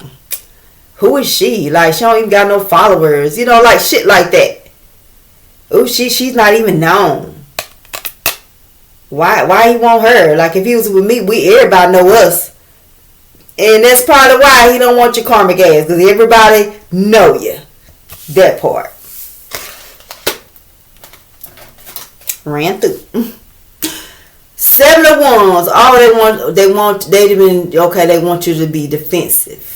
who is she? Like, she don't even got no followers. Like shit like that. Oh, she's not even known. Why he want her? Like, if he was with me, everybody know us. And that's probably why he don't want your karmic ass. Because everybody know you. That part. Ran through. 7 of Wands. All they want you to be defensive.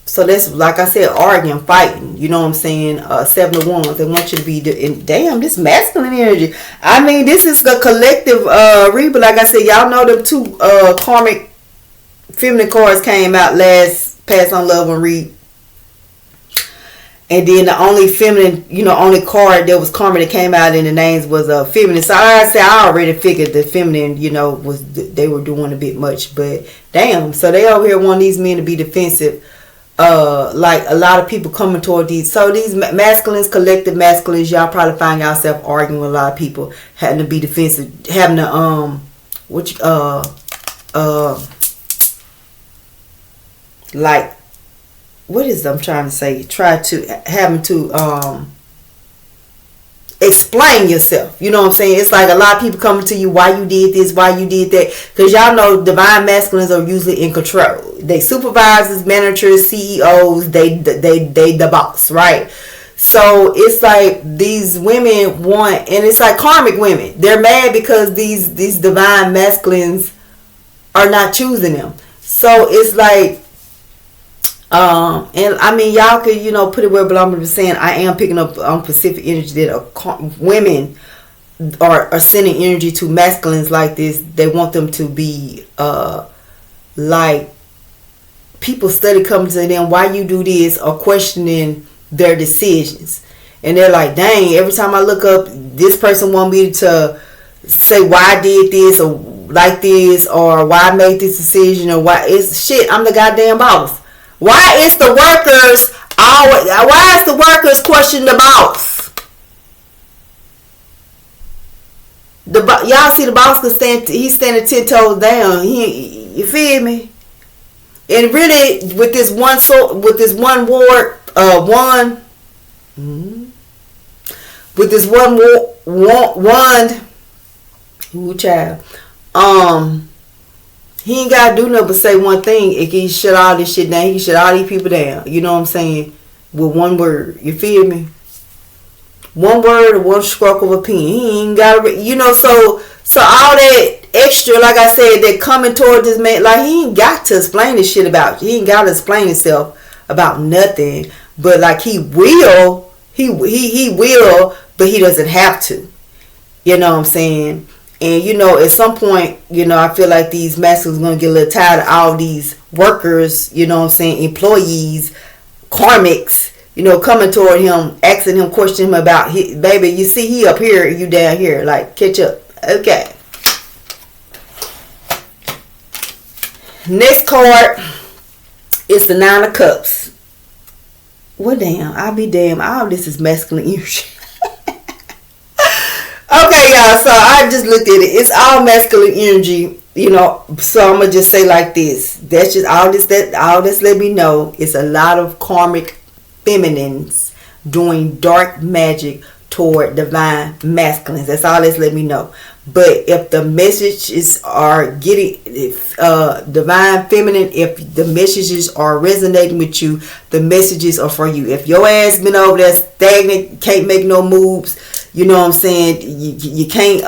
So that's, like I said, arguing, fighting. You know what I'm saying? 7 of Wands. They want you to be, damn, this masculine energy. I mean, this is the collective read. But like I said, y'all know them 2 karmic feminine cards came out last Pass on Love and Read. And then the only feminine, only card that was karmic that came out in the names was feminine. So I already figured the feminine, they were doing a bit much. But damn, so they over here want these men to be defensive. Like a lot of people coming toward these. So these masculines, collective masculines, y'all probably find yourself arguing with a lot of people, having to be defensive, having to like, what is I'm trying to say? Having to explain yourself. You know what I'm saying? It's like a lot of people coming to you, why you did this, why you did that. Because y'all know divine masculines are usually in control. They supervisors, managers, CEOs. They the boss, right? So it's like these women want, and it's like karmic women. They're mad because these divine masculines are not choosing them. So it's like, and I mean, y'all could, put it where, but I'm just saying, I am picking up on Pacific energy that women are sending energy to masculines like this. They want them to be, like, people study coming to them, why you do this, or questioning their decisions. And they're like, dang, every time I look up, this person want me to say why I did this, or like this, or why I made this decision, or why it's shit, I'm the goddamn boss. Why is the workers Always, why is the workers questioning the boss? Y'all see the boss can stand. He's standing 10 toes down. You feel me? And really, with this one with this one wand, ooh child, he ain't gotta do nothing but say one thing. It can shut all this shit down. He can shut all these people down. You know what I'm saying? With one word. You feel me? One word or one stroke of a pen. He ain't gotta, so all that extra, like I said, that coming toward this man, like he ain't got to explain this shit about. He ain't gotta explain himself about nothing. But like he will, but he doesn't have to. You know what I'm saying? And at some point, I feel like these masculines gonna get a little tired of all these workers, employees, karmics, coming toward him, asking him, questioning him about, baby, you see he up here, you down here, like catch up. Okay. Next card is the 9 of Cups. Well, damn, I'll be damn. All this is masculine energy. Okay, y'all. So I just looked at it. It's all masculine energy, So I'm gonna just say like this. That's just all this. Let me know. It's a lot of karmic feminines doing dark magic toward divine masculines. That's all this let me know. But if the messages are divine feminine, if the messages are resonating with you, the messages are for you. If your ass been over there stagnant, can't make no moves, you know what I'm saying, you can't,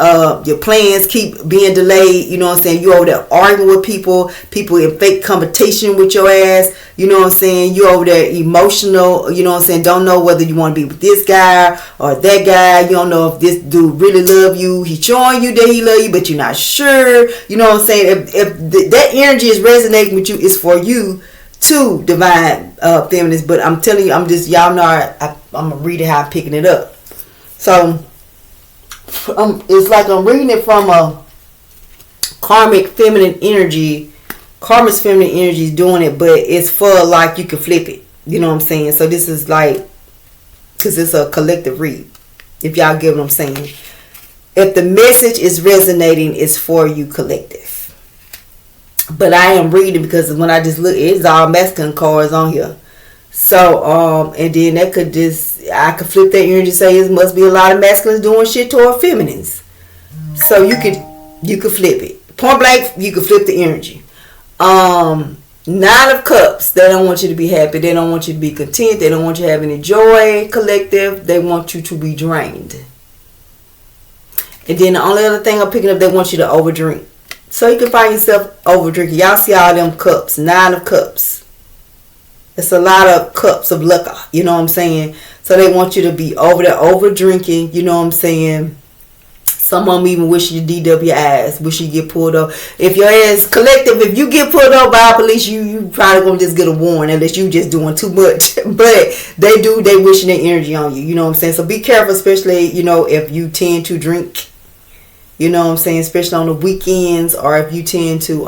your plans keep being delayed, you know what I'm saying, you over there arguing with people in fake competition with your ass, you know what I'm saying, you over there emotional, you know what I'm saying, don't know whether you want to be with this guy or that guy, you don't know if this dude really love you, he's showing you that he love you, but you're not sure, you know what I'm saying, if that energy is resonating with you, it's for you too, divine feminists. But I'm telling you, y'all know I'm gonna read it how I'm picking it up. So it's like I'm reading it from a karmic feminine energy. Karmic's feminine energy is doing it, but it's for like you can flip it. You know what I'm saying? So this is like, because it's a collective read. If y'all get what I'm saying. If the message is resonating, it's for you collective. But I am reading because when I just look, it's all masculine cards on here. So, and then I could flip that energy and say it must be a lot of masculines doing shit toward feminines. So you could flip it. Point blank, you could flip the energy. 9 of Cups, they don't want you to be happy. They don't want you to be content. They don't want you to have any joy, collective. They want you to be drained. And then the only other thing I'm picking up, they want you to overdrink. So you can find yourself overdrinking. Y'all see all them cups. 9 of Cups. It's a lot of cups of liquor. You know what I'm saying? So they want you to be over there over drinking. You know what I'm saying? Some of them even wish you DWIs. Wish you get pulled up. If your ass collective, if you get pulled up by police, you probably going to just get a warning unless you just doing too much. But they wishing their energy on you. You know what I'm saying? So be careful, especially, if you tend to drink. You know what I'm saying? Especially on the weekends, or if you tend to,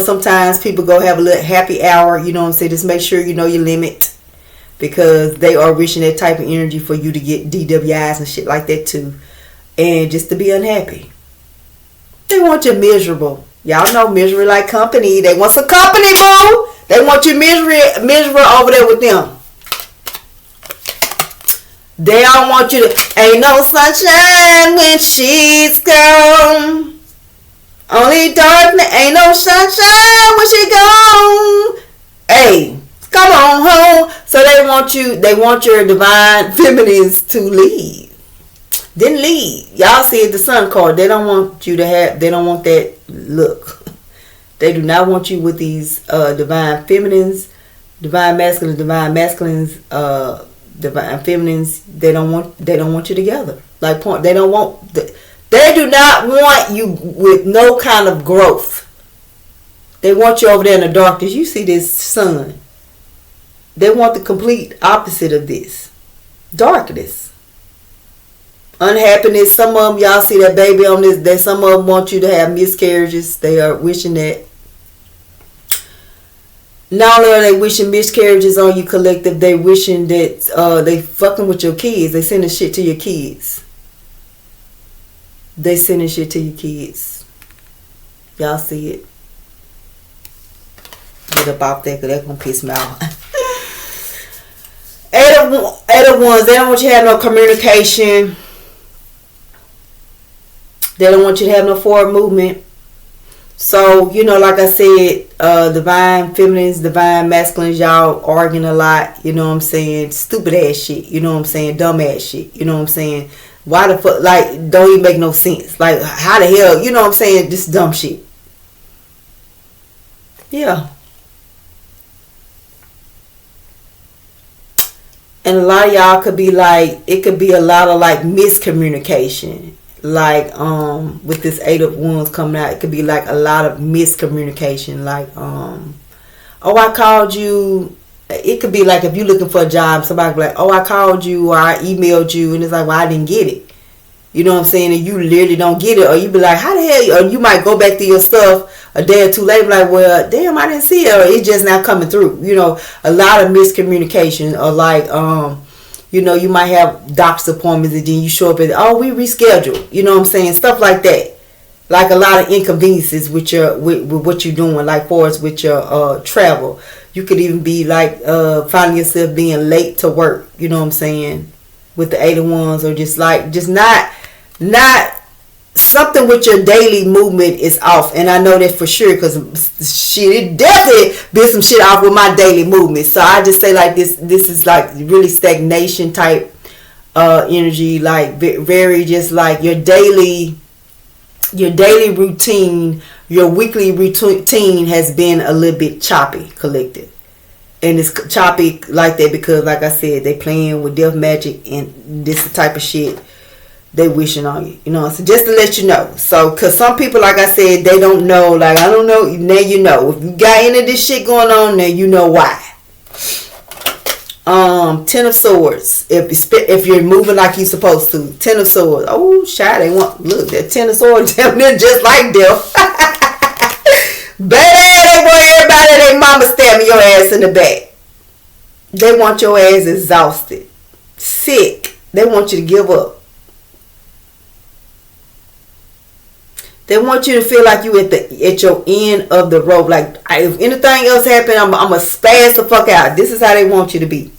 sometimes people go have a little happy hour. You know what I'm saying? Just make sure you know your limit, because they are wishing that type of energy for you to get DWIs and shit like that too. And just to be unhappy. They want you miserable. Y'all know misery like company. They want some company, boo. They want you miserable over there with them. They don't want you to, ain't no sunshine when she's gone. Only darkness, ain't no sunshine when she gone. Hey, come on home. So they want your divine feminines to leave. Then leave. Y'all see it, the sun card. They don't want you to have, they don't want that look. They do not want you with these divine feminines, divine masculines, divine feminines. They don't want you together. They do not want you with no kind of growth. They want you over there in the darkness. You see this sun. They want the complete opposite of this. Darkness. Unhappiness. Some of them, y'all see that baby on this. That some of them want you to have miscarriages. They are wishing that. Not only are they wishing miscarriages on you, collective, they wishing that they fucking with your kids. They sending shit to your kids. They sending shit to your kids. Y'all see it? Get about that, because that's gonna piss me off. Eight of Wands, they don't want you to have no communication. They don't want you to have no forward movement. So, you know, like I said, divine feminines, divine masculines, y'all arguing a lot, you know what I'm saying? Stupid ass shit, you know what I'm saying? Dumb ass shit, you know what I'm saying? Why the fuck, like, don't even make no sense. Like, how the hell, you know what I'm saying? Just dumb shit. Yeah. And a lot of y'all could be like, it could be a lot of like miscommunication. Like, with this Eight of Wands coming out, it could be like a lot of miscommunication. Like, oh, I called you. It could be like if you're looking for a job, somebody be like, oh, I called you or I emailed you, and it's like, well, I didn't get it. You know what I'm saying? And you literally don't get it, or you be like, how the hell? Or you might go back to your stuff a day or two later, like, well, damn, I didn't see it, or it's just not coming through. You know, a lot of miscommunication, or like, you know, you might have doctor's appointments and then you show up and, oh, we rescheduled. You know what I'm saying? Stuff like that. Like a lot of inconveniences with your with what you're doing, like for us with your travel. You could even be like finding yourself being late to work. You know what I'm saying? With the Eight of Wands, or just not something with your daily movement is off. And I know that for sure, because shit, it definitely been some shit off with my daily movement. So I just say like this is like really stagnation type energy, like very just like your daily routine, your weekly routine has been a little bit choppy, collective. And it's choppy like that because, like I said, they playing with death magic, and this type of shit they wishing on you, you know. So just to let you know, so because some people, like I said, they don't know. Like, I don't know. Now you know. If you got any of this shit going on, now you know why. Ten of Swords. If you're moving like you're supposed to, Ten of Swords. Oh, shy. They want look that Ten of Swords. They're just like death. Baby, they want everybody, they mama stabbing your ass in the back. They want your ass exhausted, sick. They want you to give up. They want you to feel like you at your end of the rope. Like, if anything else happen, I'm gonna spaz the fuck out. This is how they want you to be.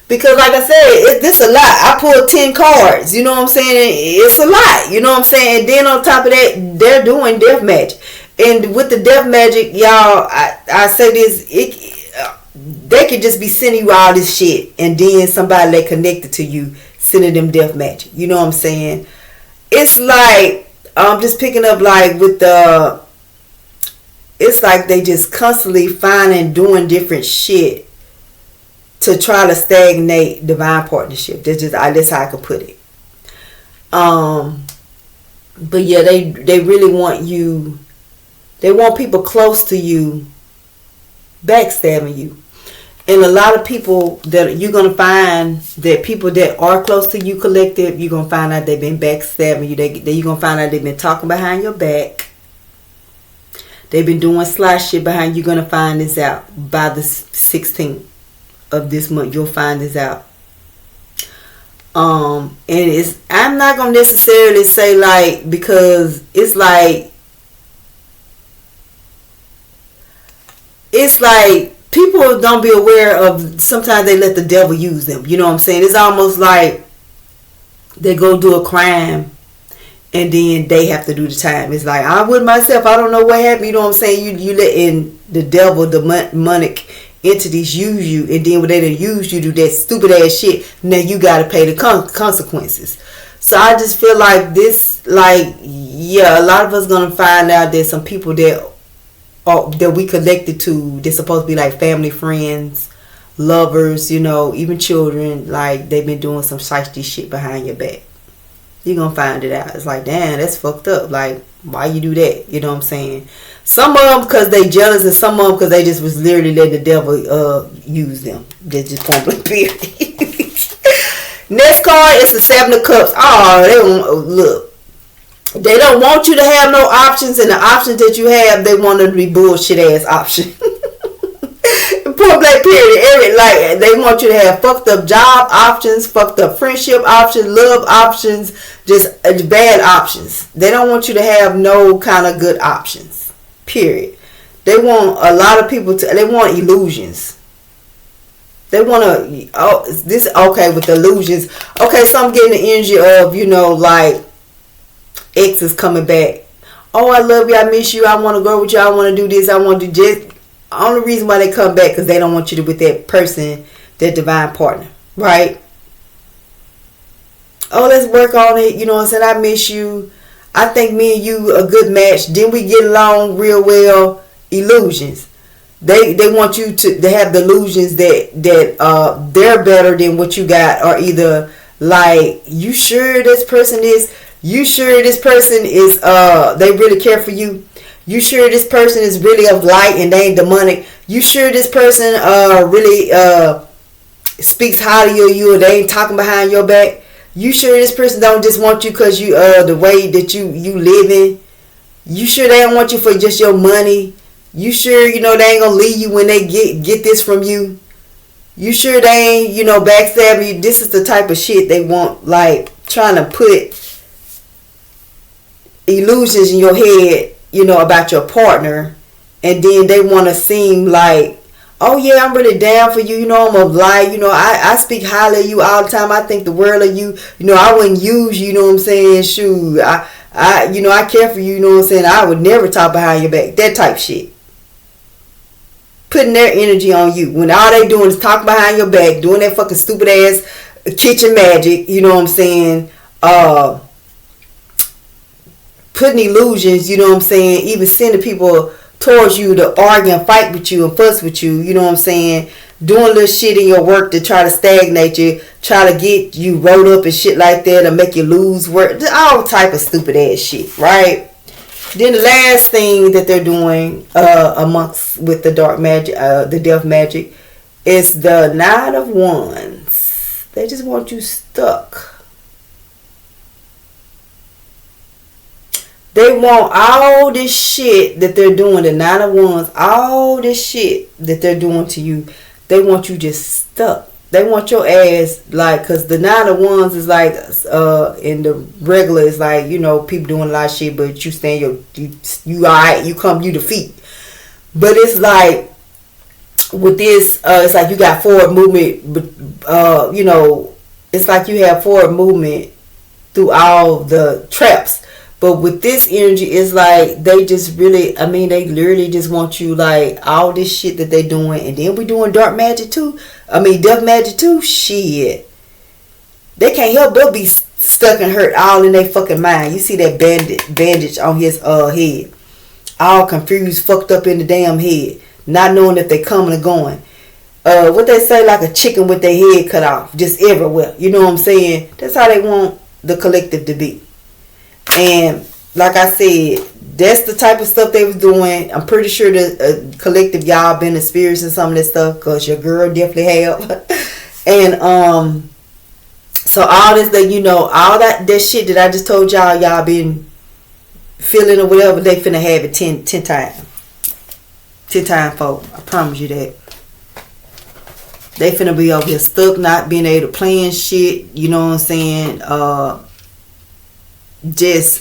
Because, like I said, this a lot. I pulled 10 cards. You know what I'm saying? It's a lot. You know what I'm saying? And then on top of that, they're doing death magic. And with the death magic, y'all, I say this, they could just be sending you all this shit, and then somebody that connected to you sending them death magic. You know what I'm saying? It's like, I'm just picking up like with the, it's like they just constantly finding, doing different shit to try to stagnate divine partnership. That's how I could put it. But yeah, they really want you. They want people close to you backstabbing you. And a lot of people that you're going to find, that people that are close to you, collective, you're going to find out they've been backstabbing you. You're going to find out they've been talking behind your back. They've been doing sly shit behind you. You're going to find this out by the 16th of this month. You'll find this out. And I'm not going to necessarily say like, because it's like people don't be aware of, sometimes they let the devil use them. You know what I'm saying? It's almost like they go do a crime and then they have to do the time. It's like, I would myself, I don't know what happened. You know what I'm saying? You letting the devil, the demonic entities use you, and then when they done use you, do that stupid ass shit, now you got to pay the consequences. So I just feel like this, like, yeah, a lot of us going to find out that some people that we connected to, they're supposed to be like family, friends, lovers, you know, even children, like they've been doing some shiesty shit behind your back. You're gonna find it out. It's like, damn, that's fucked up. Like, why you do that? You know what I'm saying? Some of them because they jealous, and some of them because they just was literally letting the devil use them. They just point blank period. Next card is the Seven of Cups. Oh, they don't look. They don't want you to have no options, and the options that you have, they want them to be bullshit ass options. Point blank period. Like, they want you to have fucked up job options, fucked up friendship options, love options, just bad options. They don't want you to have no kind of good options. Period. They want a lot of people to, they want illusions. They want to, okay, with the illusions. Okay, so I'm getting the energy of, like, ex is coming back. Oh, I love you, I miss you, I want to go with you, I want to do this, I want to do just. Only reason why they come back because they don't want you to with that person, that divine partner, right? Oh, let's work on it. You know what I'm saying? I miss you. I think me and you a good match. Then we get along real well. Illusions. They want you to have the illusions that they're better than what you got, or either like, you sure this person is they really care for you. You sure this person is really of light and they ain't demonic? You sure this person really speaks highly of you, or they ain't talking behind your back? You sure this person don't just want you because you the way that you living? You sure they don't want you for just your money? You sure they ain't gonna leave you when they get this from you? You sure they ain't backstab you? This is the type of shit they want, like trying to put illusions in your head, about your partner, and then they want to seem like, oh yeah, I'm really down for you, I'm of light, I speak highly of you all the time, I think the world of you, I wouldn't use you, what I'm saying, shoot, I care for you, what I'm saying, I would never talk behind your back, that type shit. Putting their energy on you, when all they doing is talk behind your back, doing that fucking stupid ass kitchen magic, what I'm saying, putting illusions, what I'm saying, even sending people towards you to argue and fight with you and fuss with you, what I'm saying, doing little shit in your work to try to stagnate you, try to get you rolled up and shit like that, or make you lose work, all type of stupid ass shit, right? Then the last thing that they're doing amongst with the dark magic, the death magic, is the Nine of Wands. They just want you stuck. They want all this shit that they're doing, the Nine of Wands, all this shit that they're doing to you, they want you just stuck. They want your ass, like, because the Nine of Wands is like, in the regular, it's like, people doing a lot of shit, but you stand you alright, you defeat. But it's like, with this, it's like you got forward movement, but, it's like you have forward movement through all the traps. But with this energy, it's like they just really, they literally just want you, like, all this shit that they doing. And then we doing dark magic too. Death magic too. Shit. They can't help but be stuck and hurt all in their fucking mind. You see that bandage on his head. All confused, fucked up in the damn head. Not knowing if they coming or going. What they say, like a chicken with their head cut off. Just everywhere. You know what I'm saying? That's how they want the collective to be. And like I said, that's the type of stuff they was doing. I'm pretty sure the collective y'all been experiencing some of this stuff, because your girl definitely have. And so all this that all that shit that I just told y'all been feeling or whatever, they finna have it 10 times. 10 times fold. I promise you that. They finna be over here stuck, not being able to plan shit, you know what I'm saying? Just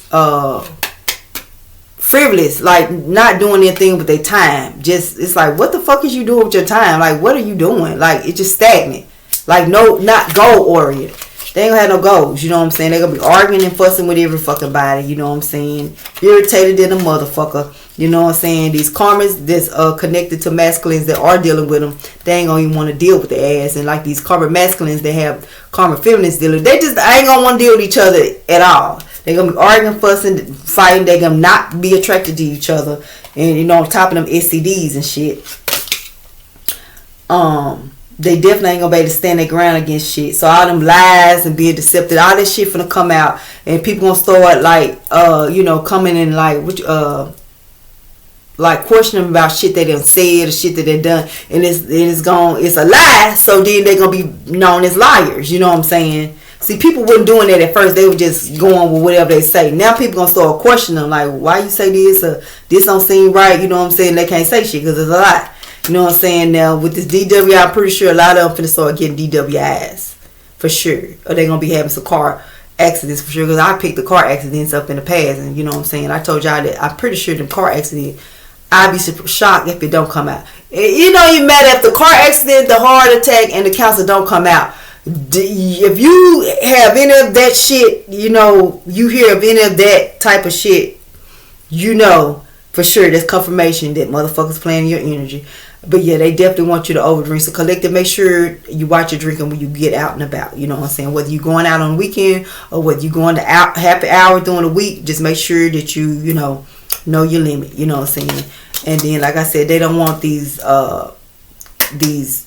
frivolous, like not doing anything with their time. Just, it's like, what the fuck is you doing with your time? Like, what are you doing? Like, it's just stagnant. Like, no, not goal oriented. They ain't gonna have no goals, you know what I'm saying? They're gonna be arguing and fussing with every fucking body, you know what I'm saying? Irritated than a motherfucker, you know what I'm saying? These karmas that's connected to masculines that are dealing with them, they ain't gonna even want to deal with their ass. And like these karmic masculines that have karmic feminines dealing, they just ain't gonna want to deal with each other at all. They're going to be arguing, fussing, fighting. They're going to not be attracted to each other. And, on top of them STDs and shit. They definitely ain't going to be able to stand their ground against shit. So all them lies and being deceptive, all this shit finna come out. And people going to start, like, coming in, like questioning about shit they done said or shit that they done. And it's a lie. So then they're going to be known as liars. You know what I'm saying? See, people wasn't doing that at first. They were just going with whatever they say. Now people gonna start questioning them, like, why you say this, or this don't seem right, you know what I'm saying? They can't say shit because it's a lie. You know what I'm saying? Now, with this DW, I'm pretty sure a lot of them finna start getting DWIs. For sure. Or they're going to be having some car accidents for sure. Because I picked the car accidents up in the past. And you know what I'm saying? I told y'all that I'm pretty sure the car accident, I'd be shocked if it don't come out. You know, you matter if the car accident, the heart attack, and the cancer don't come out. If you have any of that shit, you know, you hear of any of that type of shit, you know for sure that's confirmation that motherfuckers playing your energy. But yeah, they definitely want you to overdrink. So collective, make sure you watch your drinking when you get out and about. You know what I'm saying? Whether you're going out on the weekend or whether you're going to happy hour during the week, just make sure that you know your limit. You know what I'm saying? And then, like I said, they don't want these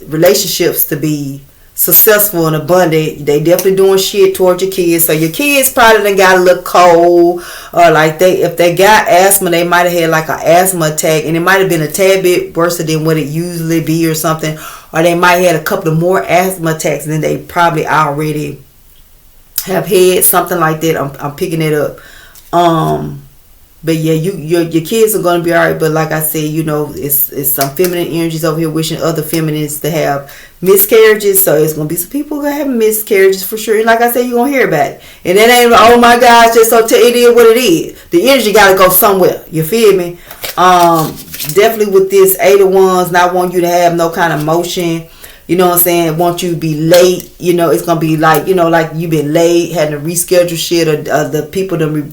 relationships to be successful and abundant. They definitely doing shit towards your kids. So your kids probably done got a little cold, or like if they got asthma, they might have had like an asthma attack, and it might have been a tad bit worse than what it usually be or something, or they might have had a couple of more asthma attacks than they probably already have had, something like that. I'm picking it up. But yeah, your kids are gonna be alright. But like I said, you know, it's some feminine energies over here wishing other feminines to have miscarriages. So it's gonna be some people gonna have miscarriages for sure. And like I said, you're gonna hear about it. And it ain't, oh my gosh, just so it is what it is. The energy gotta go somewhere. You feel me? Definitely with this 8 of Wands, not want you to have no kind of motion. You know what I'm saying? Want you to be late. You know, it's gonna be like, you know, like you've been late, had to reschedule shit, or the people that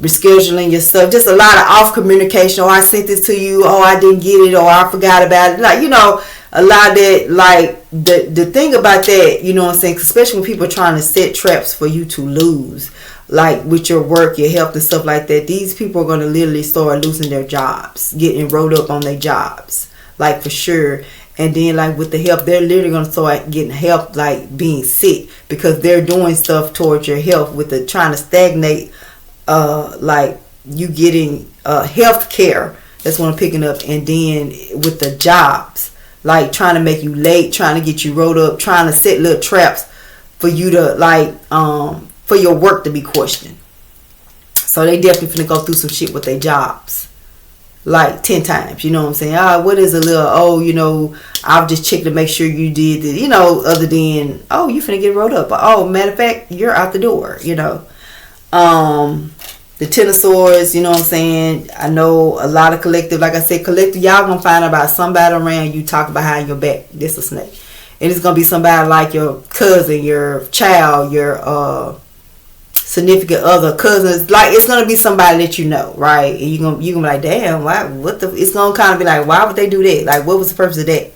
rescheduling your stuff. Just a lot of off communication. Oh, I sent this to you. Oh, I didn't get it. Or I forgot about it. Like, you know, a lot of that. Like the thing about that, you know what I'm saying, especially when people are trying to set traps for you to lose, like with your work, your health and stuff like that. These people are going to literally start losing their jobs, getting rolled up on their jobs, like for sure. And then like with the health, they're literally going to start getting help, like being sick, because they're doing stuff towards your health with the trying to stagnate like you getting health care. That's what I'm picking up. And then with the jobs, like trying to make you late, trying to get you rolled up, trying to set little traps for you to like for your work to be questioned. So they definitely finna go through some shit with their jobs like 10 times. You know what I'm saying? What is a little, oh, you know, I'll just check to make sure you did it, you know, other than, oh, you finna get rolled up, but oh, matter of fact, you're out the door, you know. The 10 of Swords, you know what I'm saying? I know a lot of collective, like I said, collective, y'all gonna find out about somebody around you talking behind your back. This a snake. And it's gonna be somebody like your cousin, your child, your significant other, cousins. Like, it's gonna be somebody that you know, right? And you're gonna be like, damn, why, what the, it's gonna kind of be like, why would they do that? Like, what was the purpose of that?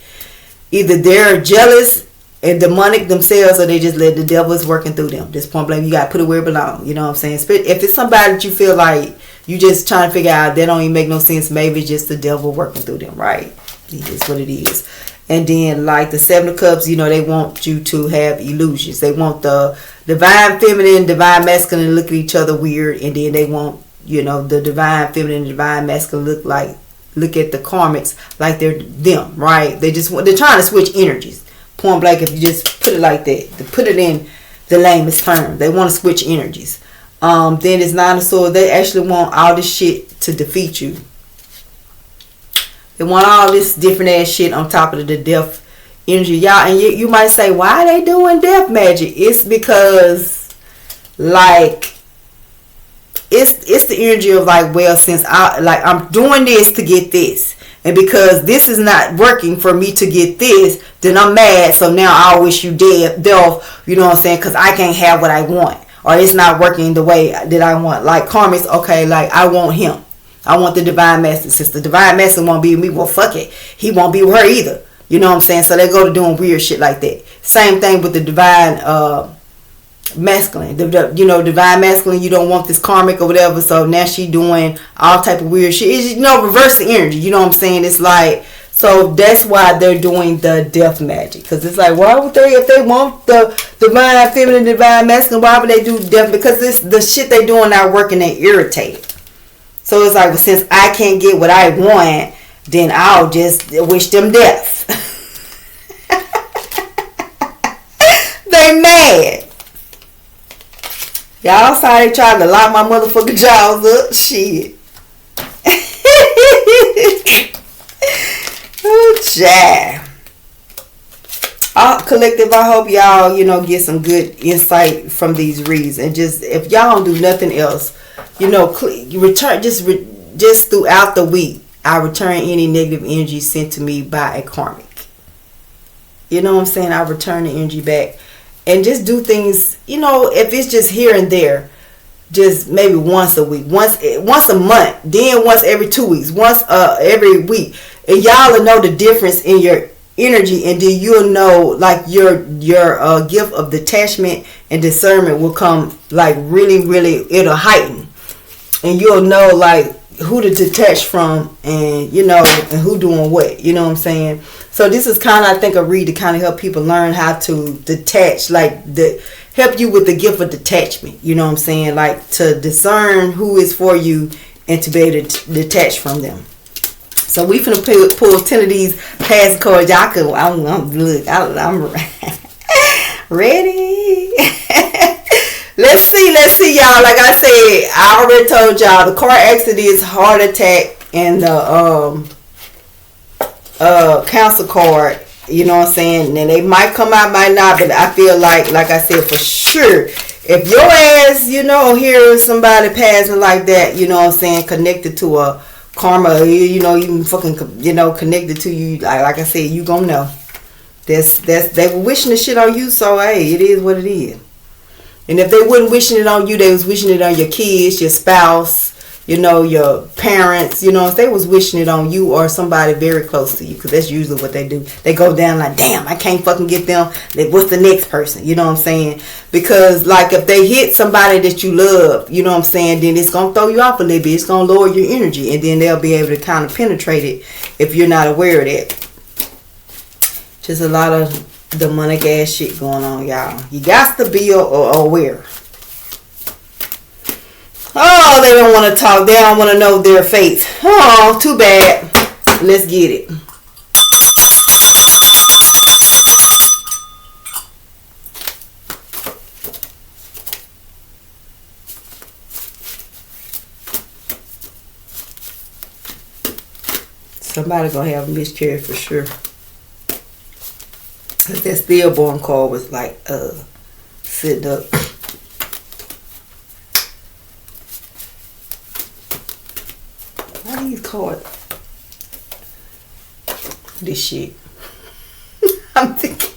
Either they're jealous and demonic themselves, or they just let the devil is working through them. Just point blank, you gotta put it where it belongs. You know what I'm saying? If it's somebody that you feel like you just trying to figure out, they don't even make no sense, maybe it's just the devil working through them, right? It's what it is. And then like the 7 of Cups, you know, they want you to have illusions. They want the divine feminine, divine masculine to look at each other weird, and then they want, you know, the divine feminine, divine masculine look at the karmics like they're them, right? They're trying to switch energies. Point blank, if you just put it like that, to put it in the lamest term, they want to switch energies. Then it's 9 of Swords. They actually want all this shit to defeat you. They want all this different ass shit on top of the death energy, y'all. And you might say, why are they doing death magic? It's because, like, it's the energy of like, well, since I'm doing this to get this, and because this is not working for me to get this, then I'm mad. So now I wish you dead, you know what I'm saying? Because I can't have what I want, or it's not working the way that I want. Like karmics, okay, like I want him. I want the divine masculine. Since the divine masculine won't be with me, well, fuck it. He won't be with her either. You know what I'm saying? So they go to doing weird shit like that. Same thing with the divine masculine. You know, divine masculine, you don't want this karmic or whatever. So now she doing all type of weird shit. It's, you know, reverse the energy. You know what I'm saying? It's like, so that's why they're doing the death magic. Because it's like, why would they, if they want the divine feminine, divine masculine, why would they do death? Because this the shit they doing not working, they irritated. So it's like, well, since I can't get what I want, then I'll just wish them death. They mad. Y'all saw they tried to lock my motherfucking jaws up. Shit. Oh, Child. Collective, I hope y'all, you know, get some good insight from these reads. And just, if y'all don't do nothing else, you know, return, just throughout the week, I return any negative energy sent to me by a karmic. You know what I'm saying? I return the energy back. And just do things, you know, if it's just here and there, just maybe once a week, once a month, then once every 2 weeks, once every week. And y'all will know the difference in your energy, and then you'll know, like, your gift of detachment and discernment will come, like, really, really, it'll heighten, and you'll know, like, who to detach from, and, you know, and who doing what, you know what I'm saying? So this is kind of, I think, a read to kind of help people learn how to detach, like, help you with the gift of detachment, you know what I'm saying? Like, to discern who is for you and to be able to detach from them. So we finna pull 10 of these past cards. Y'all could, I'm ready. Let's see, y'all. Like I said, I already told y'all the car accident is heart attack, and the cancer card. You know what I'm saying? And they might come out, might not, but I feel like I said, for sure, if your ass, you know, hears somebody passing like that, you know what I'm saying, connected to a karma, you know, even fucking, you know, connected to you, like I said, you gonna know. They were wishing the shit on you, so hey, it is what it is. And if they wasn't wishing it on you, they was wishing it on your kids, your spouse, you know, your parents, you know, if they was wishing it on you or somebody very close to you, because that's usually what they do. They go down like, damn, I can't fucking get them. What's the next person? You know what I'm saying? Because, like, if they hit somebody that you love, you know what I'm saying, then it's going to throw you off a little bit. It's going to lower your energy, and then they'll be able to kind of penetrate it if you're not aware of that. Just a lot of demonic ass shit going on, y'all. You got to be aware. Oh, they don't want to talk. They don't want to know their fate. Oh, too bad. Let's get it. Somebody gonna have a miscarriage for sure. Cause that stillborn card was like, sitting up. Why these cards? This shit. I'm thinking.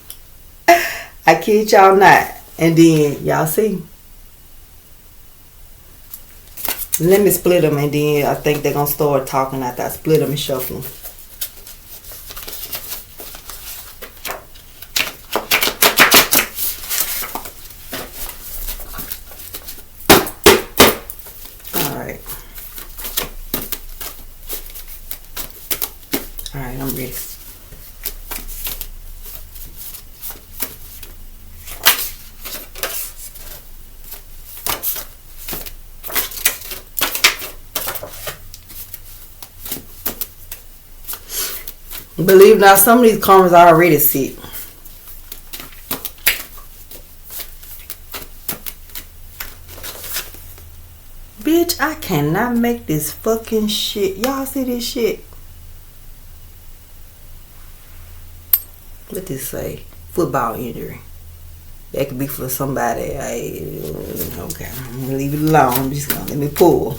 I kid y'all not. And then y'all see. Let me split them, and then I think they're gonna start talking after I split them and shuffle them. Alright, I'm ready. Believe it or not, some of these karmas are already sick. Bitch, I cannot make this fucking shit. Y'all see this shit? What this say? Football injury. That could be for somebody. Okay, I'm gonna leave it alone. I'm just gonna let me pull.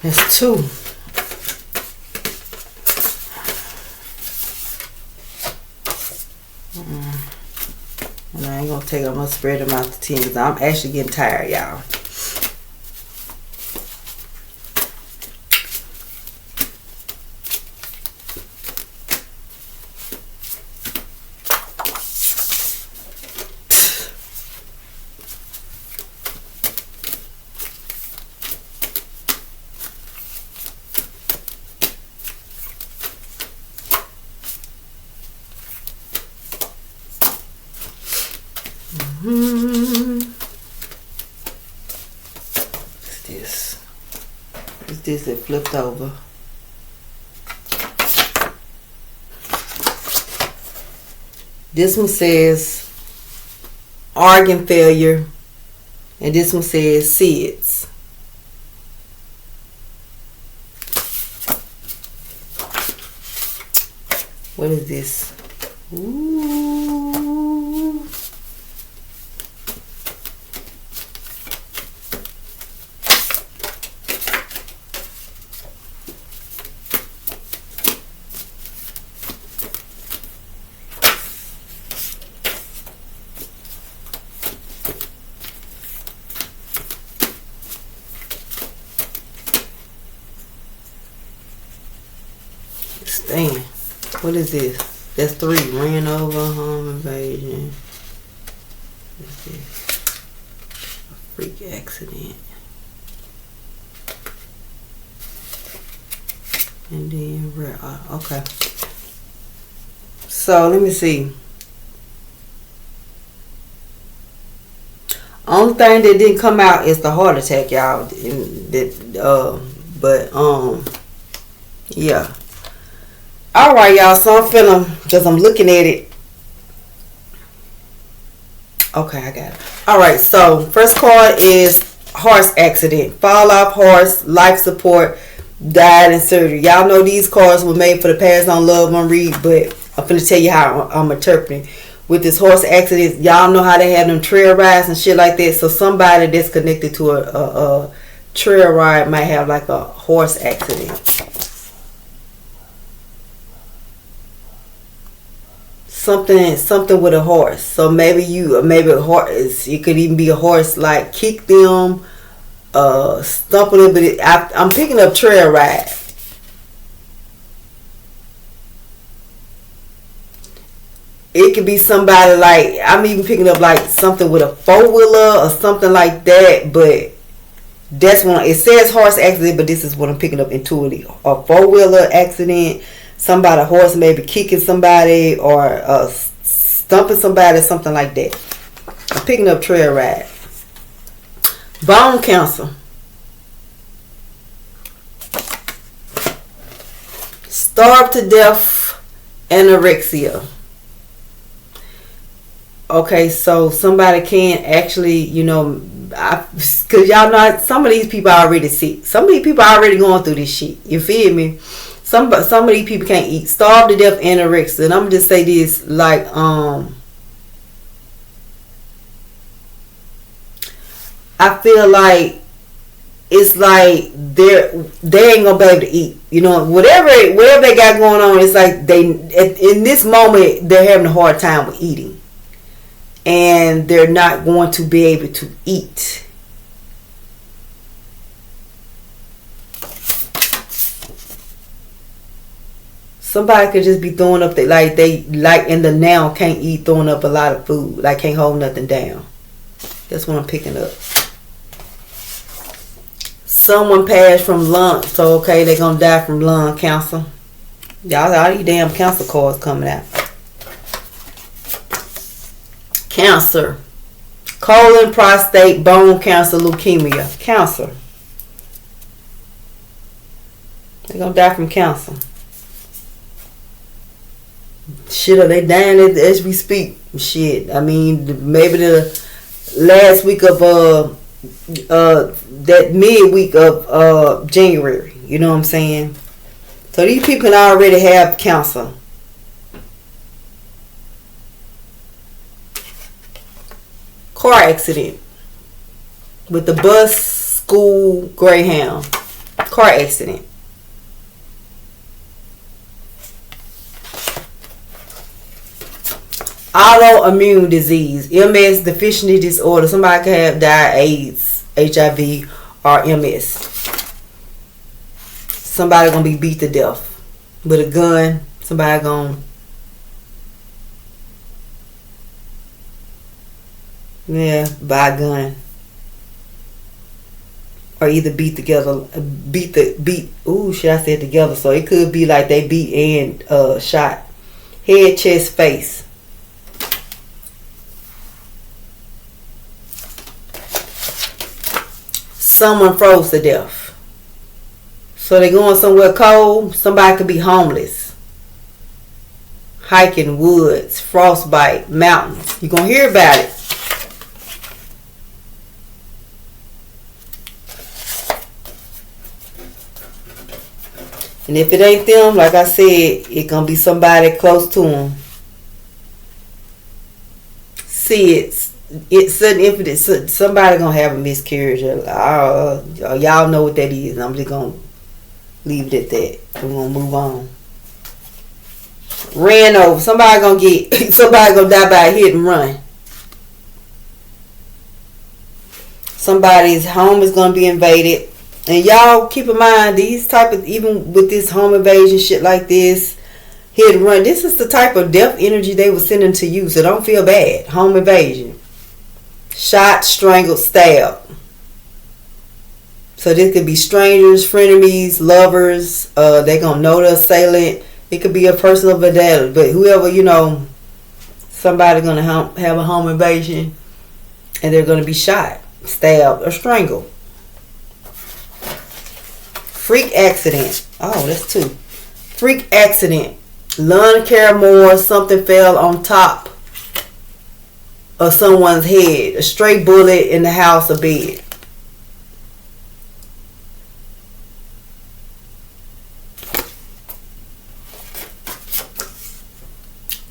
That's two. And I ain't gonna take them, I'm gonna spread them out to 10 because I'm actually getting tired, y'all. What's this that flipped over? This one says organ failure. And this one says SIDS. What is this? Ooh. Stand. What is this? That's 3. Ran over, home invasion. What's this? A freak accident. And then, okay. So, let me see. Only thing that didn't come out is the heart attack, y'all. Yeah. Alright, y'all, so I'm feeling, because I'm looking at it. Okay, I got it. Alright, so first card is horse accident. Fall off horse, life support, died in surgery. Y'all know these cards were made for the past on love one read, but I'm finna tell you how I'm interpreting. With this horse accident, y'all know how they have them trail rides and shit like that. So somebody that's connected to a trail ride might have like a horse accident. Something with a horse. So maybe a horse. It could even be a horse like kick them, stump them. But I'm picking up trail ride. It could be somebody like, I'm even picking up like something with a 4-wheeler or something like that. But that's when it says horse accident, but this is what I'm picking up intuitively. A 4-wheeler accident. Somebody, a horse maybe kicking somebody or stumping somebody, something like that. I'm picking up trail ride. Bone cancer. Starved to death, anorexia. Okay, so somebody can actually, because y'all know some of these people are already sick. Some of these people are already going through this shit. You feel me? Some of these people can't eat. Starved to death, anorexia. And I'm gonna just say this, like, I feel like it's like they ain't gonna be able to eat. Whatever they got going on, it's like in this moment they're having a hard time with eating, and they're not going to be able to eat. Somebody could just be throwing up they in the now can't eat, throwing up a lot of food, like can't hold nothing down. That's what I'm picking up. Someone passed from lung, so okay, they're gonna die from lung cancer. Y'all, all these damn cancer cards coming out. Cancer, colon, prostate, bone cancer, leukemia, cancer. They're gonna die from cancer. Shit, are they dying as we speak? Shit, I mean, maybe the last week of that midweek of January. You know what I'm saying? So these people can already have cancer. Car accident with the bus, school, Greyhound. Car accident. Autoimmune disease, MS, deficiency disorder. Somebody could have AIDS, HIV, or MS. Somebody gonna be beat to death with a gun. Somebody gonna buy a gun, or either beat together, should I say it together? So it could be like they beat and shot, head, chest, face. Someone froze to death. So they're going somewhere cold. Somebody could be homeless. hiking, woods, frostbite, mountains. You're going to hear about it. And if it ain't them, like I said, it's going to be somebody close to them. See, it's sudden infinite. Somebody going to have a miscarriage. Y'all know what that is. I'm just going to leave it at that. We're going to move on. Ran over. Somebody going to die by a hit and run. Somebody's home is going to be invaded. And y'all keep in mind, these type of, even with this home invasion shit like this, hit and run, this is the type of death energy they were sending to you. So don't feel bad. Home invasion. Shot, strangled, stabbed. So this could be strangers, frenemies, lovers. They're going to know the assailant. It could be a person of fidelity. But whoever, somebody going to have a home invasion. And they're going to be shot, stabbed, or strangled. Freak accident. Oh, that's 2. Freak accident. Lawn care more. Something fell on top of someone's head. A stray bullet in the house or bed.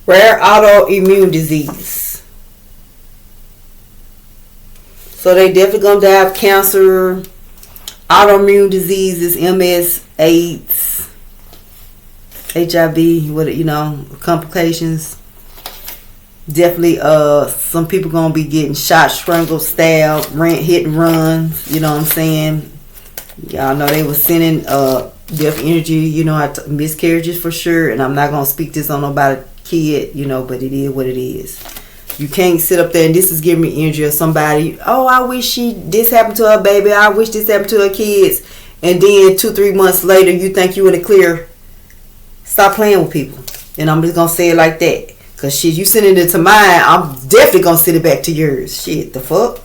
Rare autoimmune disease. So they definitely gonna die of cancer, autoimmune diseases, MS, AIDS, HIV, complications. Definitely some people gonna be getting shot, strangled, stabbed, hit and runs, you know what I'm saying? Y'all know they were sending death energy, miscarriages for sure, and I'm not gonna speak this on nobody kid, but it is what it is. You can't sit up there and this is giving me energy of somebody, oh, I wish this happened to her baby, I wish this happened to her kids, and then 2-3 months later you think you in the clear. Stop playing with people. And I'm just gonna say it like that, because shit, you sending it to mine, I'm definitely gonna send it back to yours. Shit, the fuck.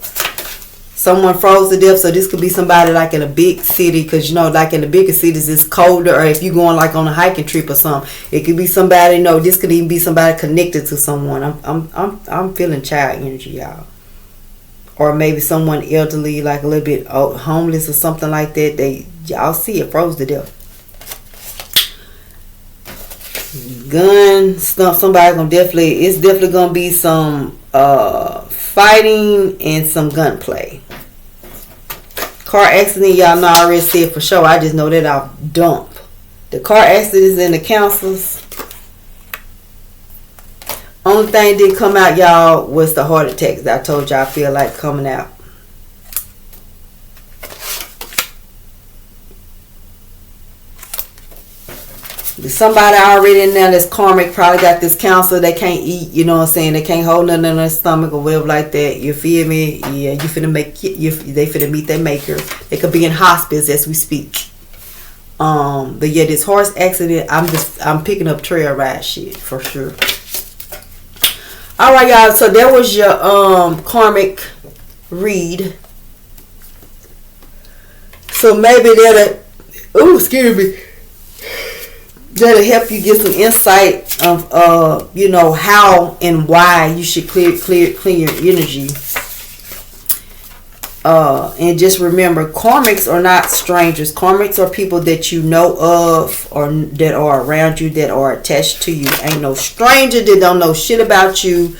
Someone froze to death, so this could be somebody like in a big city, because like in the bigger cities it's colder, or if you're going like on a hiking trip or something, it could be somebody, this could even be somebody connected to someone. I'm feeling child energy, y'all. Or maybe someone elderly, like a little bit homeless or something like that. Y'all see it, froze to death. Gun stuff, somebody gonna it's definitely gonna be some fighting and some gunplay. Car accident, y'all know I already said for sure. I just know that I'll dump. The car accidents and the cancers. Only thing did come out, y'all, was the heart attacks that I told y'all I feel like coming out. There's somebody already in there that's karmic, probably got this cancer, they can't eat, you know what I'm saying, they can't hold nothing in their stomach or whatever like that, you feel me? Yeah, you finna they finna meet their maker. They could be in hospice as we speak. But yeah, this horse accident, I'm picking up trail ride shit for sure. Alright, y'all, so that was your karmic read. So maybe that'll help you get some insight of how and why you should clean your energy. And just remember, karmics are not strangers. Karmics are people that you know of, or that are around you, that are attached to you. Ain't no stranger that don't know shit about you,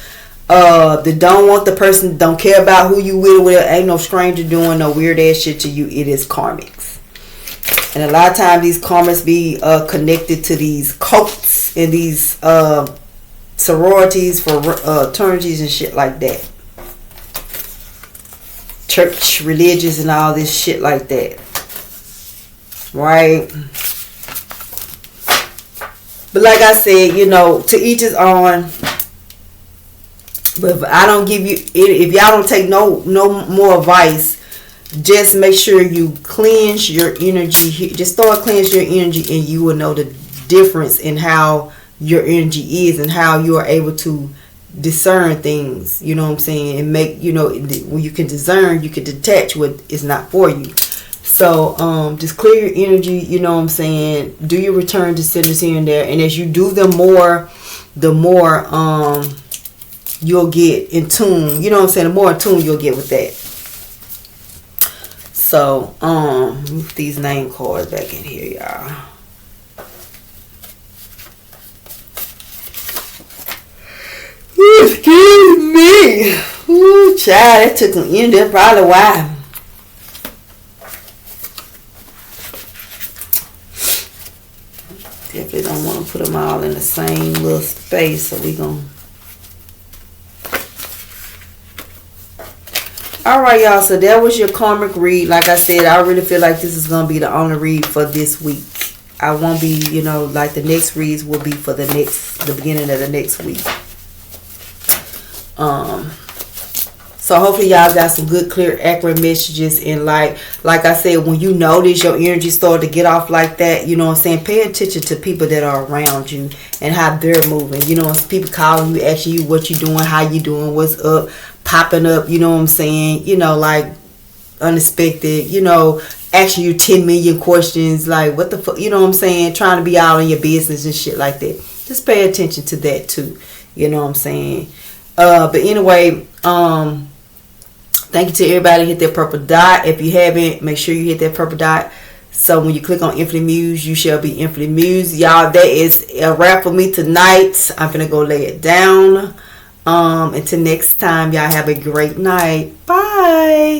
that don't want the person, don't care about who you with. Ain't no stranger doing no weird ass shit to you. It is karmics. And a lot of times these karmics be connected to these cults and these sororities, fraternities and shit like that. Church, religions and all this shit like that. Right? But like I said, to each his own. But if I don't give you, if y'all don't take no more advice, just make sure you cleanse your energy. Just start cleansing your energy, and you will know the difference in how your energy is and how you are able to discern things. You know what I'm saying? And make, when you can discern, you can detach what is not for you. So just clear your energy. You know what I'm saying? Do your return to centers here and there. And as you do them more, the more you'll get in tune. You know what I'm saying? The more in tune you'll get with that. So, these name cards back in here, y'all. Excuse me. Ooh, child, that took an end. That's probably why. Definitely don't want to put them all in the same little space, so we gonna. Alright, y'all, so that was your karmic read. Like I said, I really feel like this is going to be the only read for this week. I won't be, you know, like the next reads will be for the beginning of the next week. So hopefully y'all got some good, clear, accurate messages. And like I said, when you notice your energy start to get off like that, you know what I'm saying, pay attention to people that are around you and how they're moving. You know, people calling you, asking you what you doing, how you doing, what's up, popping up, you know what I'm saying, you know, like unexpected, you know, asking you 10 million questions, like what the fuck, you know what I'm saying, trying to be out in your business and shit like that. Just pay attention to that too, you know what I'm saying. But anyway, thank you to everybody who hit that purple dot. If you haven't, make sure you hit that purple dot. So when you click on Infinite Muse, you shall be Infinite Muse. Y'all, that is a wrap for me tonight. I'm gonna go lay it down. Until next time, y'all have a great night. Bye.